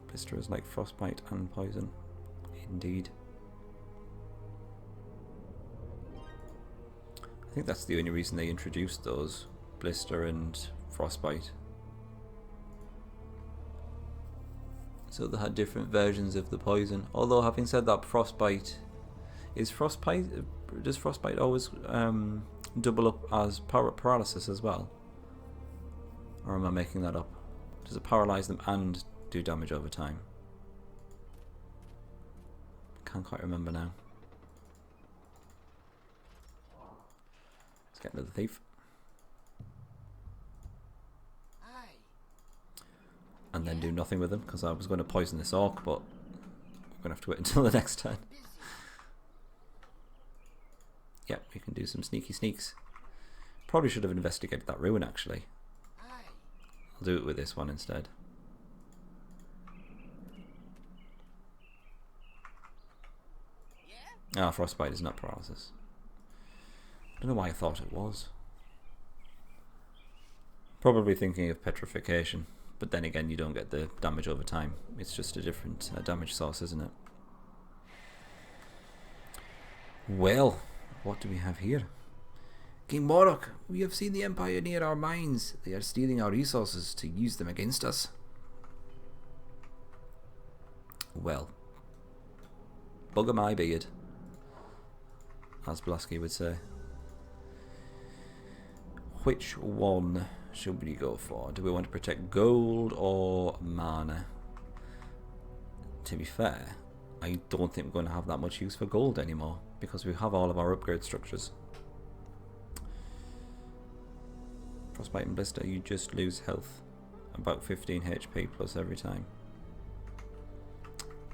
Blister is like frostbite and poison, indeed. I think that's the only reason they introduced those, blister and frostbite. So they had different versions of the poison. Although, having said that, does frostbite always double up as paralysis as well? Or am I making that up? Does it paralyze them and do damage over time? Can't quite remember now. Let's get another thief. And then do nothing with them, because I was going to poison this orc, but we're going to have to wait until the next turn. Yep, we can do some sneaky sneaks. Probably should have investigated that ruin, actually. I'll do it with this one instead. Ah, frostbite is not paralysis. I don't know why I thought it was. Probably thinking of petrification. But then again, you don't get the damage over time. It's just a different damage source, isn't it? Well, what do we have here? King Morok, we have seen the Empire near our mines. They are stealing our resources to use them against us. Well, bugger my beard, as Blasky would say. Which one should we go for? Do we want to protect gold or mana? To be fair, I don't think we're going to have that much use for gold anymore, because we have all of our upgrade structures. Frostbite and blister, you just lose health. About 15 HP plus every time.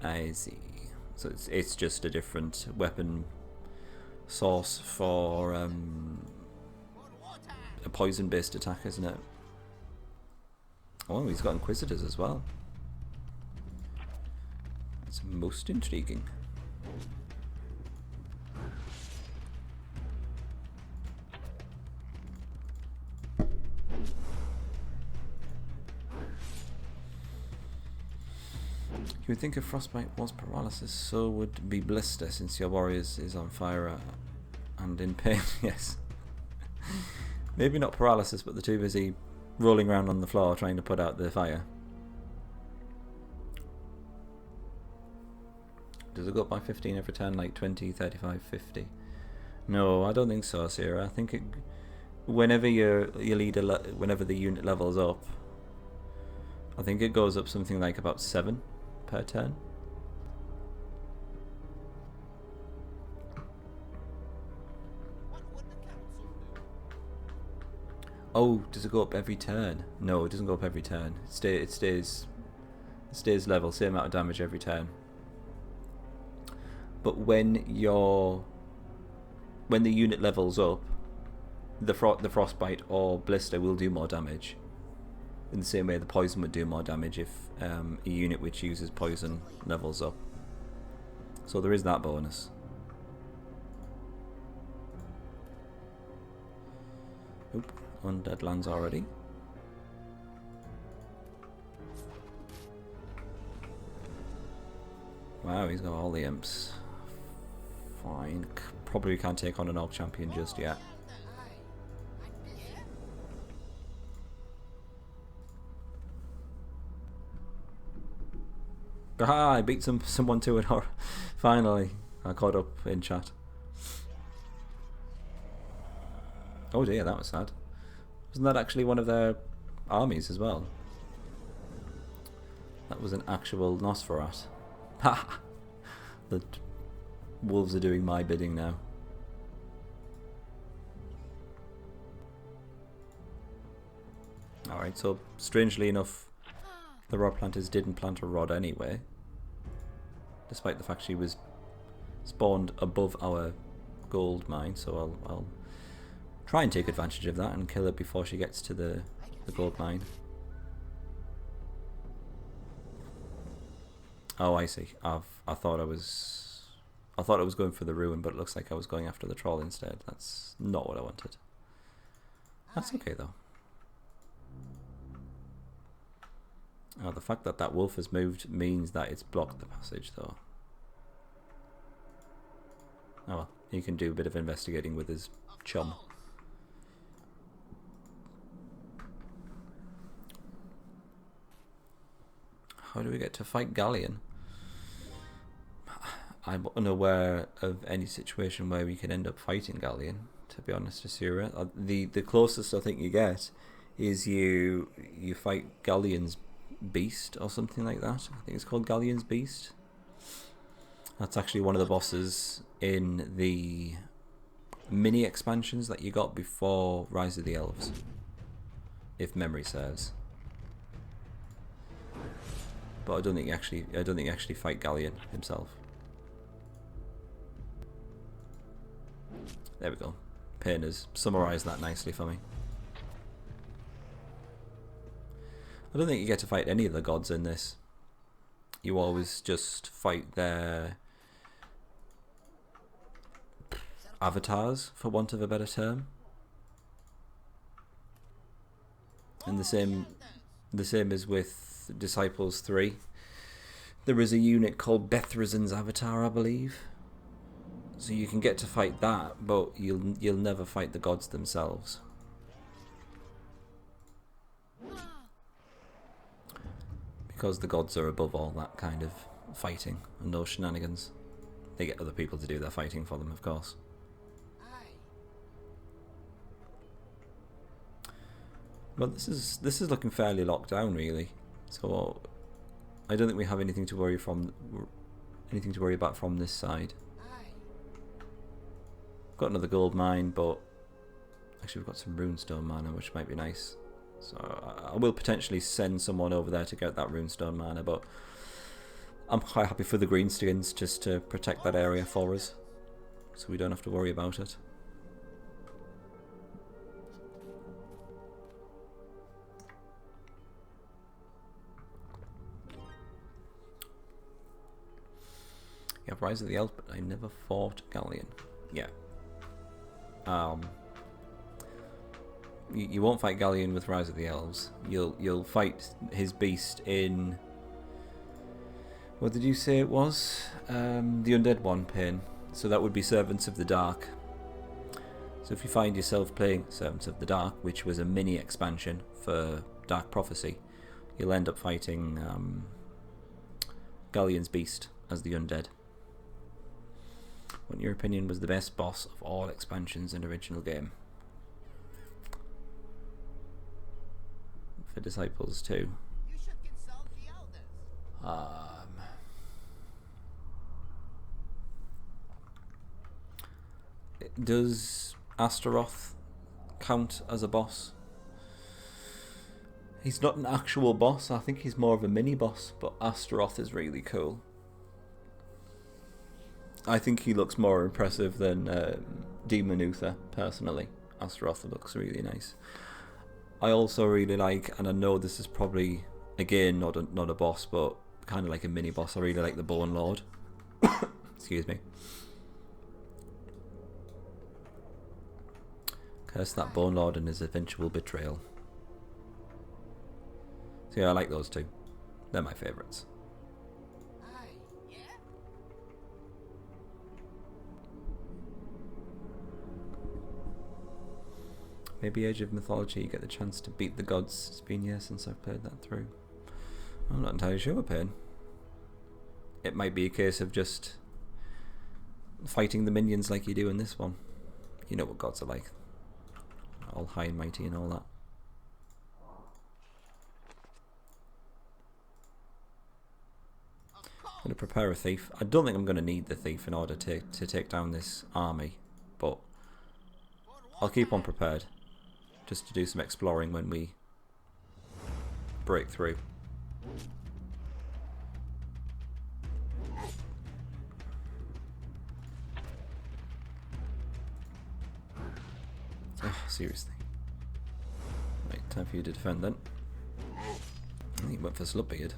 I see. So it's just a different weapon source for a poison based attack, isn't it? Oh, he's got inquisitors as well. It's most intriguing. You would think if frostbite was paralysis, so would be blister, since your warrior is on fire and in pain. Yes. Maybe not paralysis, but they're too busy rolling around on the floor trying to put out the fire. Does it go up by 15 every turn, like 20, 35, 50? No, I don't think so, Sarah. I think it, whenever your leader, whenever the unit levels up, I think it goes up something like about 7 per turn. Oh, does it go up every turn? No, it doesn't go up every turn. It stays It stays level, same amount of damage every turn. But when the unit levels up, the frostbite or blister will do more damage. In the same way the poison would do more damage if a unit which uses poison levels up. So there is that bonus. Oop, undead lands already. Wow, he's got all the imps. Fine. Probably can't take on an orc champion just yet. Aha, I beat someone to it. Finally, I caught up in chat. Oh dear, that was sad. Wasn't that actually one of their armies as well? That was an actual Nosferat. Ha! The wolves are doing my bidding now. Alright, so strangely enough, the rod planters didn't plant a rod anyway. Despite the fact she was spawned above our gold mine, so I'll try and take advantage of that and kill her before she gets to the gold mine. Oh, I see. I thought I was going for the ruin, but it looks like I was going after the troll instead. That's not what I wanted. That's okay though. Oh, the fact that that wolf has moved means that it's blocked the passage though. Oh well, he can do a bit of investigating with his chum. How do we get to fight Galleon? I'm unaware of any situation where we can end up fighting Galleon, to be honest, Asura. The closest I think you get is you fight Galleon's Beast or something like that. I think it's called Galleon's Beast. That's actually one of the bosses in the mini expansions that you got before Rise of the Elves, if memory serves. But I don't think you actually fight Galleon himself. There we go. Payne has summarised that nicely for me. I don't think you get to fight any of the gods in this. You always just fight their avatars, for want of a better term. And the same as with Disciples 3. There is a unit called Bethrazin's avatar, I believe. So you can get to fight that, but you'll never fight the gods themselves. Because the gods are above all that kind of fighting and those shenanigans. They get other people to do their fighting for them, of course. But this is looking fairly locked down, really. So I don't think we have anything to worry about from this side. Got another gold mine, but actually we've got some runestone mana, which might be nice. So I will potentially send someone over there to get that runestone mana, but I'm quite happy for the greenskins just to protect that area for us, so we don't have to worry about it. You have Rise of the Elves, but I never fought Galleon. Yeah. You won't fight Galleon with Rise of the Elves. You'll fight his beast in... What did you say it was? The Undead one, Payne. So that would be Servants of the Dark. So if you find yourself playing Servants of the Dark, which was a mini expansion for Dark Prophecy, you'll end up fighting Galleon's Beast as the Undead. What in your opinion was the best boss of all expansions in the original game? For Disciples 2. You should consult the elders. Does Astaroth count as a boss He's not an actual boss. I think he's more of a mini boss, but Astaroth is really cool. I think he looks more impressive than Demon Uther, personally. Astaroth looks really nice. I also really like, and I know this is probably, again, not a boss, but kind of like a mini boss. I really like the Bone Lord. Excuse me. Curse that Bone Lord and his eventual betrayal. So yeah, I like those two. They're my favourites. Aye, yeah? Maybe Age of Mythology, you get the chance to beat the gods. It's been years since I've played that through. I'm not entirely sure, Pain. It might be a case of just fighting the minions like you do in this one. You know what gods are like. All high and mighty and all that. I'm going to prepare a thief. I don't think I'm going to need the thief in order to take down this army, but I'll keep on prepared just to do some exploring when we break through. Oh, seriously. Right, time for you to defend then. I think he went for Slutbeard.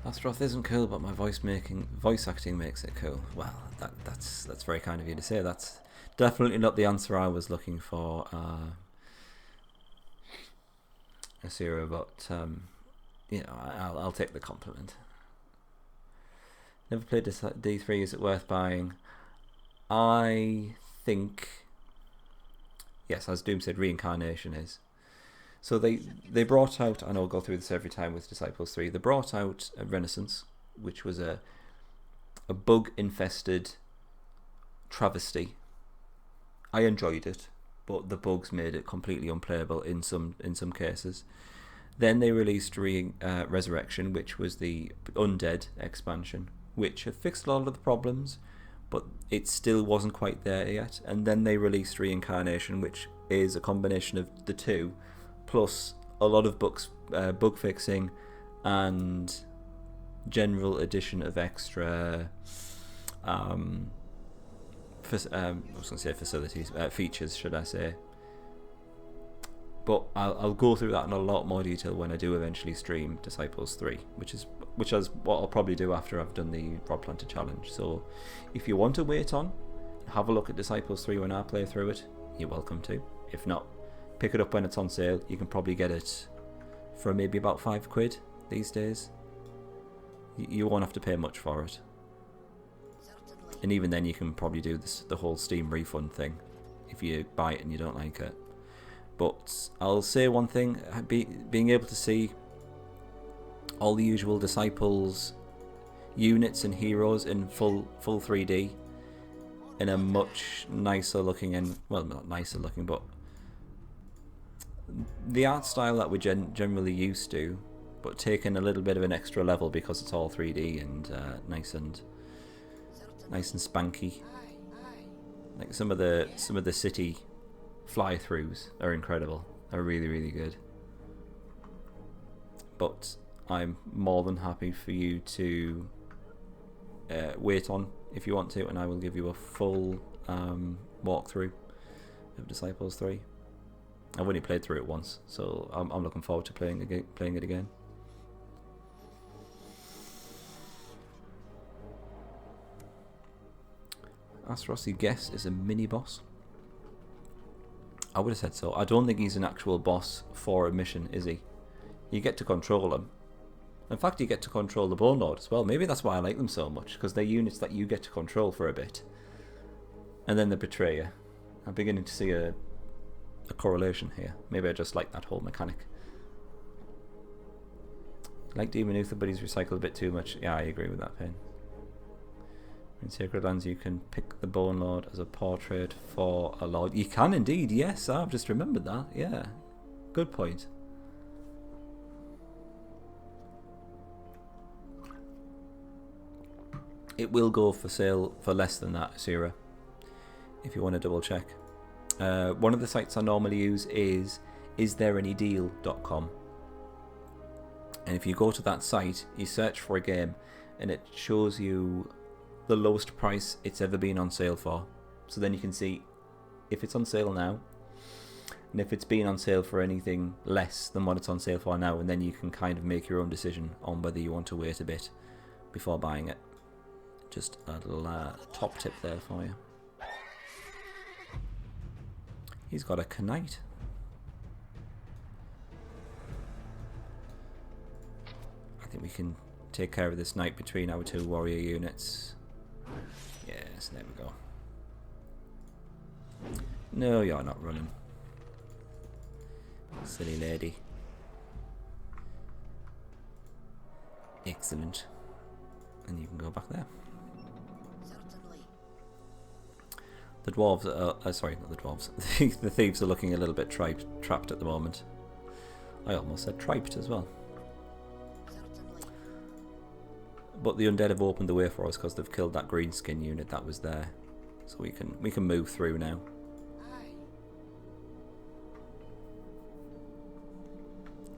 Astaroth isn't cool, but my voice acting makes it cool. Well, that's very kind of you to say. That's definitely not the answer I was looking for, Asira, but you know, I'll take the compliment. Never played D3. Is it worth buying? I think yes, as Doom said, Reincarnation is. So they brought out, and I'll go through this every time with Disciples 3, they brought out a Renaissance, which was a bug-infested travesty. I enjoyed it, but the bugs made it completely unplayable in some cases. Then they released Resurrection, which was the Undead expansion, which had fixed a lot of the problems, but it still wasn't quite there yet. And then they released Reincarnation, which is a combination of the two, plus a lot of bug fixing and general addition of extra I was going to say facilities, features should I say, but I'll go through that in a lot more detail when I do eventually stream Disciples 3, which is what I'll probably do after I've done the Rod Planter challenge. So if you want to wait on, have a look at Disciples 3 when I play through it, you're welcome to. If not, pick it up when it's on sale. You can probably get it for maybe about £5 these days. You won't have to pay much for it. Certainly. And even then you can probably do the whole Steam refund thing if you buy it and you don't like it. But I'll say one thing, being able to see all the usual Disciples units and heroes in full 3D in a much nicer looking, and well, not nicer looking, but the art style that we're generally used to, but taken a little bit of an extra level because it's all 3D and nice and spanky. Like some of the city fly-throughs are incredible, are really, really good. But I'm more than happy for you to wait on if you want to, and I will give you a full walkthrough of Disciples 3. I've only played through it once, so I'm looking forward to playing it again. Astaroth, guess, is a mini boss. I would have said so. I don't think he's an actual boss for a mission, is he? You get to control him. In fact, you get to control the Bone Lord as well. Maybe that's why I like them so much, because they're units that you get to control for a bit. And then the Betrayer. I'm beginning to see a correlation here. Maybe I just like that whole mechanic. I like Demon Uther, but he's recycled a bit too much. Yeah, I agree with that, Pain. In Sacred Lands, you can pick the Bone Lord as a portrait for a lord. You can indeed, yes. I've just remembered that. Yeah, good point. It will go for sale for less than that, Sierra, if you want to double check. One of the sites I normally use is isthereanydeal.com. And if you go to that site, you search for a game, and it shows you the lowest price it's ever been on sale for. So then you can see if it's on sale now, and if it's been on sale for anything less than what it's on sale for now, and then you can kind of make your own decision on whether you want to wait a bit before buying it. Just a little top tip there for you. He's got a knight. I think we can take care of this knight between our two warrior units. Yes, there we go. No, you're not running. Silly lady. Excellent. And you can go back there. Certainly. The dwarves are... sorry, not the dwarves. The thieves are looking a little bit trapped at the moment. I almost said triped as well. Certainly. But the undead have opened the way for us because they've killed that green skin unit that was there. So we can move through now. Aye.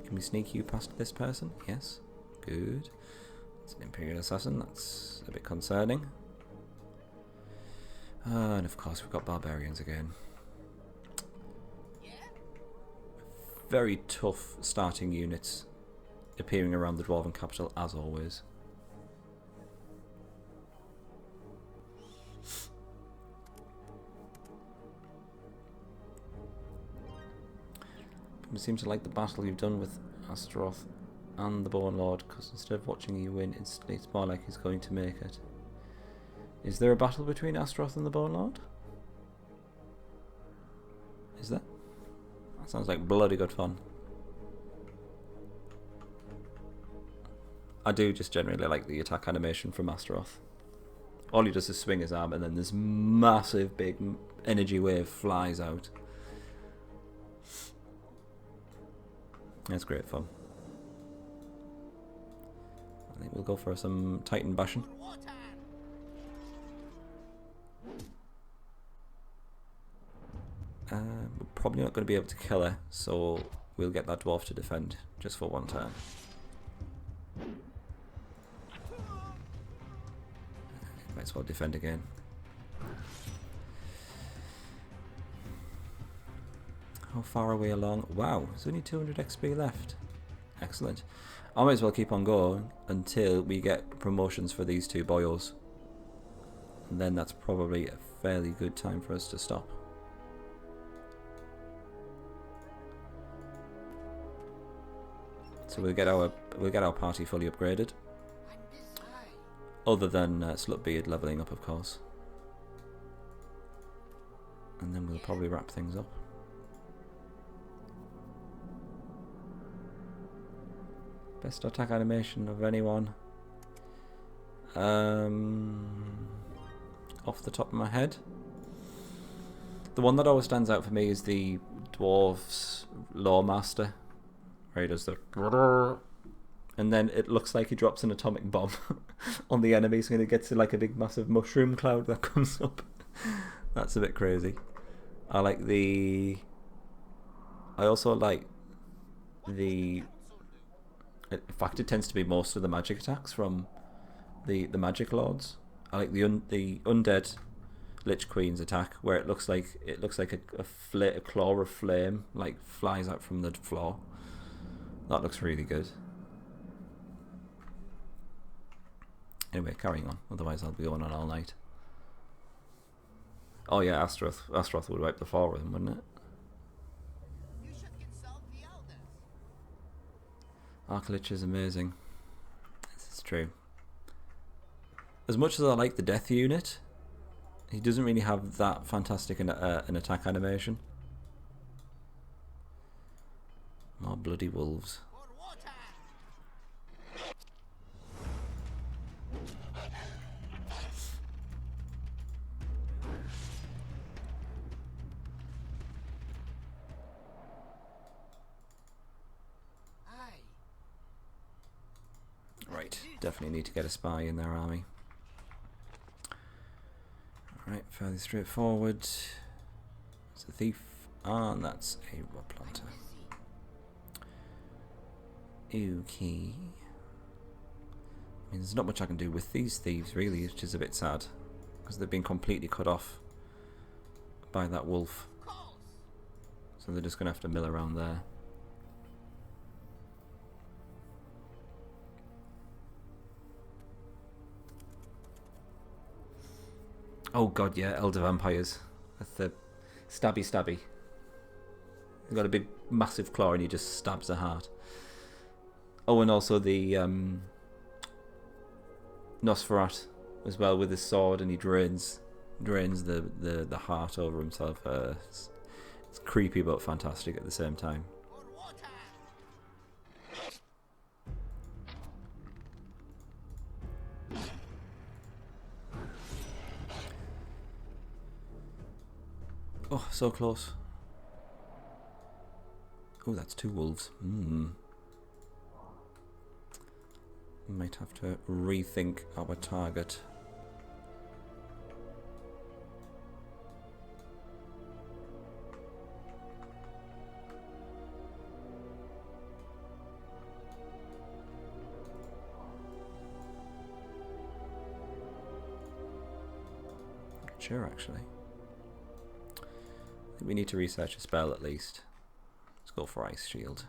Can we sneak you past this person? Yes. Good. It's an Imperial Assassin. That's a bit concerning. And of course we've got barbarians again. Yeah? Very tough starting units appearing around the Dwarven capital as always. People seem to like the battle you've done with Astaroth and the Bone Lord, because instead of watching you win instantly, it's more like he's going to make it. Is there a battle between Astaroth and the Bone Lord? Is there? That sounds like bloody good fun. I do just generally like the attack animation from Astaroth. All he does is swing his arm and then this massive big energy wave flies out. That's great fun. I think we'll go for some Titan bashing. We're probably not going to be able to kill her, so we'll get that dwarf to defend just for one turn. Might as well defend again. How far are we along? Wow, there's only 200 XP left. Excellent. I might as well keep on going until we get promotions for these two boyos. And then that's probably a fairly good time for us to stop. So we'll get our party fully upgraded. Other than Slutbeard leveling up, of course. And then we'll probably wrap things up. Best attack animation of anyone. Off the top of my head, the one that always stands out for me is the dwarf's lawmaster, where he does the and then it looks like he drops an atomic bomb on the enemy, so it gets like a big massive mushroom cloud that comes up. That's a bit crazy. I also like the... In fact, it tends to be most of the magic attacks from the magic lords. I like the undead Lich Queen's attack, where it looks like a claw of flame like flies out from the floor. That looks really good. Anyway, carrying on. Otherwise, I'll be going on all night. Oh yeah, Astaroth would wipe the floor with him, wouldn't it? You should consult the elders. Archlich is amazing. This is true. As much as I like the death unit, he doesn't really have that fantastic an attack animation. More bloody wolves. For water. Right, definitely need to get a spy in their army. Fairly straightforward. It's a thief, and that's a rod planter. Okay. I mean, there's not much I can do with these thieves, really, which is a bit sad. Because they've been completely cut off by that wolf. So they're just going to have to mill around there. Oh god, yeah, elder vampires. That's the stabby. He's got a big, massive claw and he just stabs the heart. Oh, and also the Nosferat as well with his sword, and he drains the heart over himself. It's creepy but fantastic at the same time. Oh, so close. Oh, that's 2 wolves. Might have to rethink our target. Sure, actually. I think we need to research a spell at least. Let's go for Ice Shield.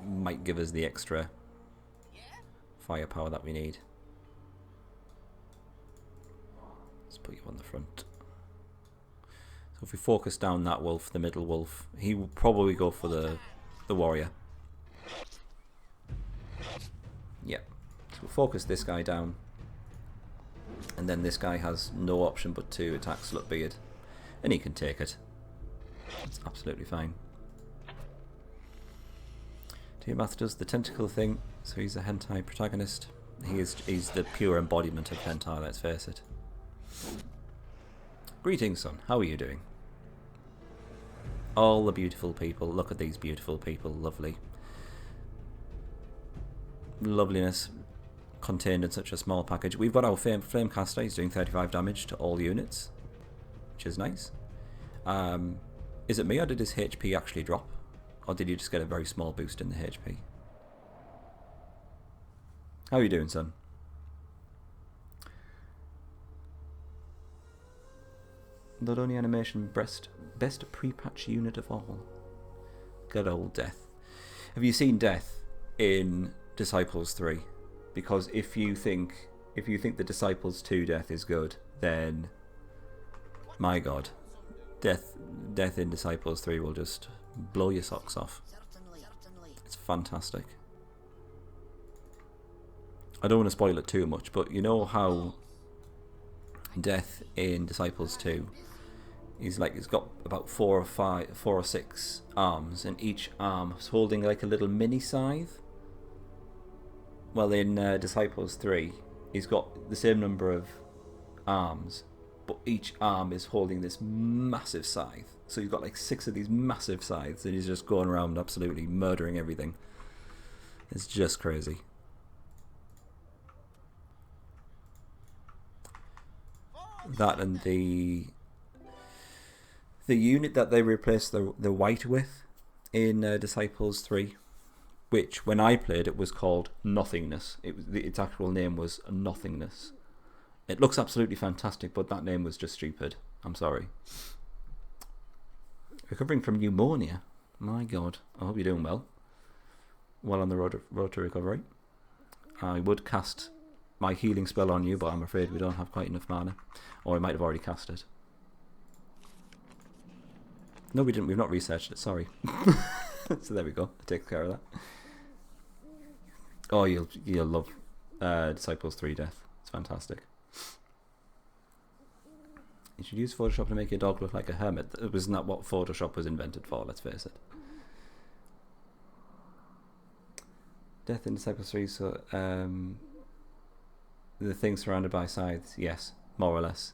Might give us the extra firepower that we need. Let's put you on the front. So if we focus down that wolf, the middle wolf, he will probably go for the warrior. Yep. So we'll focus this guy down. And then this guy has no option but to attack Slutbeard. And he can take it. It's absolutely fine. Tiamat does the tentacle thing, so he's a hentai protagonist. He's the pure embodiment of hentai, let's face it. Greetings, son. How are you doing? All the beautiful people. Look at these beautiful people. Lovely. Loveliness contained in such a small package. We've got our Flamecaster. He's doing 35 damage to all units, which is nice. Is it me, or did his HP actually drop? Or did you just get a very small boost in the HP? How are you doing, son? Lodoni animation, best pre-patch unit of all. Good old Death. Have you seen Death in Disciples 3? Because if you think the Disciples 2 Death is good, then my god, Death in Disciples 3 will just blow your socks off. It's fantastic. I don't want to spoil it too much, but you know how Death in Disciples 2 is like, it's got about 4 or 6 arms, and each arm is holding like a little mini scythe. Well, in Disciples 3, he's got the same number of arms, but each arm is holding this massive scythe. So he's got like 6 of these massive scythes, and he's just going around absolutely murdering everything. It's just crazy. That and the unit that they replaced the white with in Disciples 3, which when I played it was called Nothingness. Its actual name was Nothingness. It looks absolutely fantastic, but that name was just stupid. I'm sorry. Recovering from pneumonia. My god. I hope you're doing well. Well on the road to recovery. I would cast my healing spell on you, but I'm afraid we don't have quite enough mana. Or I might have already cast it. No, we didn't. We've not researched it. Sorry. So there we go. I take care of that. Oh, you'll love Disciples 3 Death. It's fantastic. You should use Photoshop to make your dog look like a hermit. Wasn't that what Photoshop was invented for? Let's face it. Death in Disciples 3. So the thing surrounded by scythes. Yes, more or less.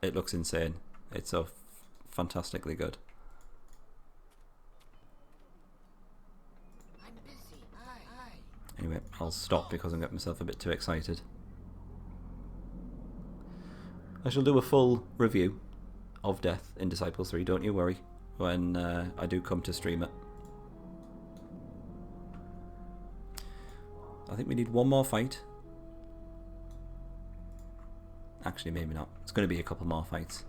It looks insane. It's so fantastically good. Anyway, I'll stop because I'm getting myself a bit too excited. I shall do a full review of Death in Disciples 3, don't you worry, when I do come to stream it. I think we need one more fight. Actually, maybe not. It's going to be a couple more fights.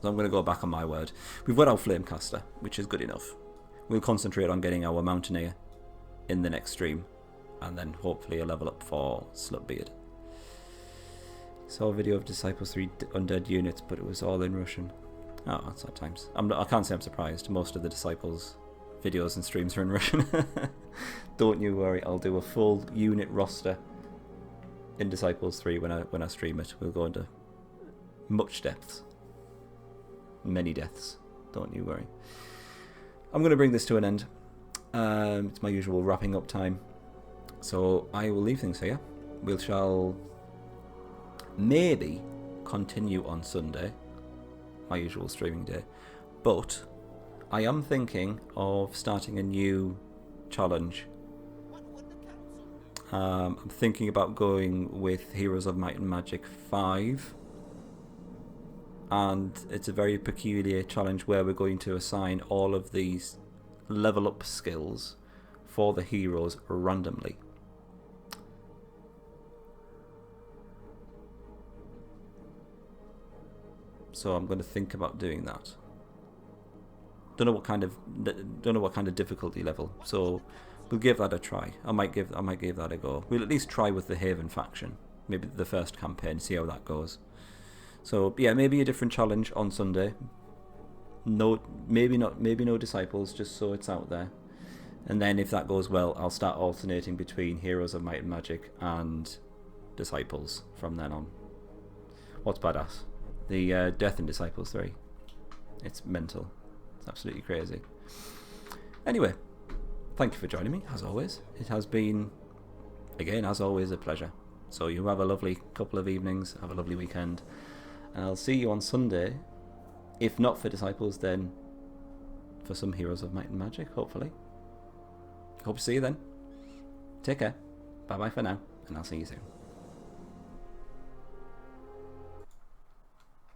So I'm going to go back on my word. We've got our Flamecaster, which is good enough. We'll concentrate on getting our Mountaineer in the next stream. And then hopefully a level up for Slutbeard. Saw a video of Disciples 3 undead units, but it was all in Russian. Oh, that's odd times. I can't say I'm surprised. Most of the Disciples videos and streams are in Russian. Don't you worry, I'll do a full unit roster in Disciples 3 when I stream it. We'll go into much depths. Many deaths. Don't you worry. I'm going to bring this to an end. It's my usual wrapping up time. So I will leave things here. We shall maybe continue on Sunday, my usual streaming day. But I am thinking of starting a new challenge. I'm thinking about going with Heroes of Might and Magic 5. And it's a very peculiar challenge where we're going to assign all of these level up skills for the heroes randomly. So I'm going to think about doing that. Don't know what kind of difficulty level. So we'll give that a try. I might give that a go. We'll at least try with the Haven faction. Maybe the first campaign, see how that goes. So yeah, maybe a different challenge on Sunday. Maybe no Disciples, just so it's out there. And then if that goes well, I'll start alternating between Heroes of Might and Magic and Disciples from then on. What's badass? The Death in Disciples 3. It's mental. It's absolutely crazy. Anyway, thank you for joining me, as always. It has been, again, as always, a pleasure. So you have a lovely couple of evenings, have a lovely weekend, and I'll see you on Sunday. If not for Disciples, then for some Heroes of Might and Magic, hopefully. Hope to see you then. Take care. Bye-bye for now, and I'll see you soon.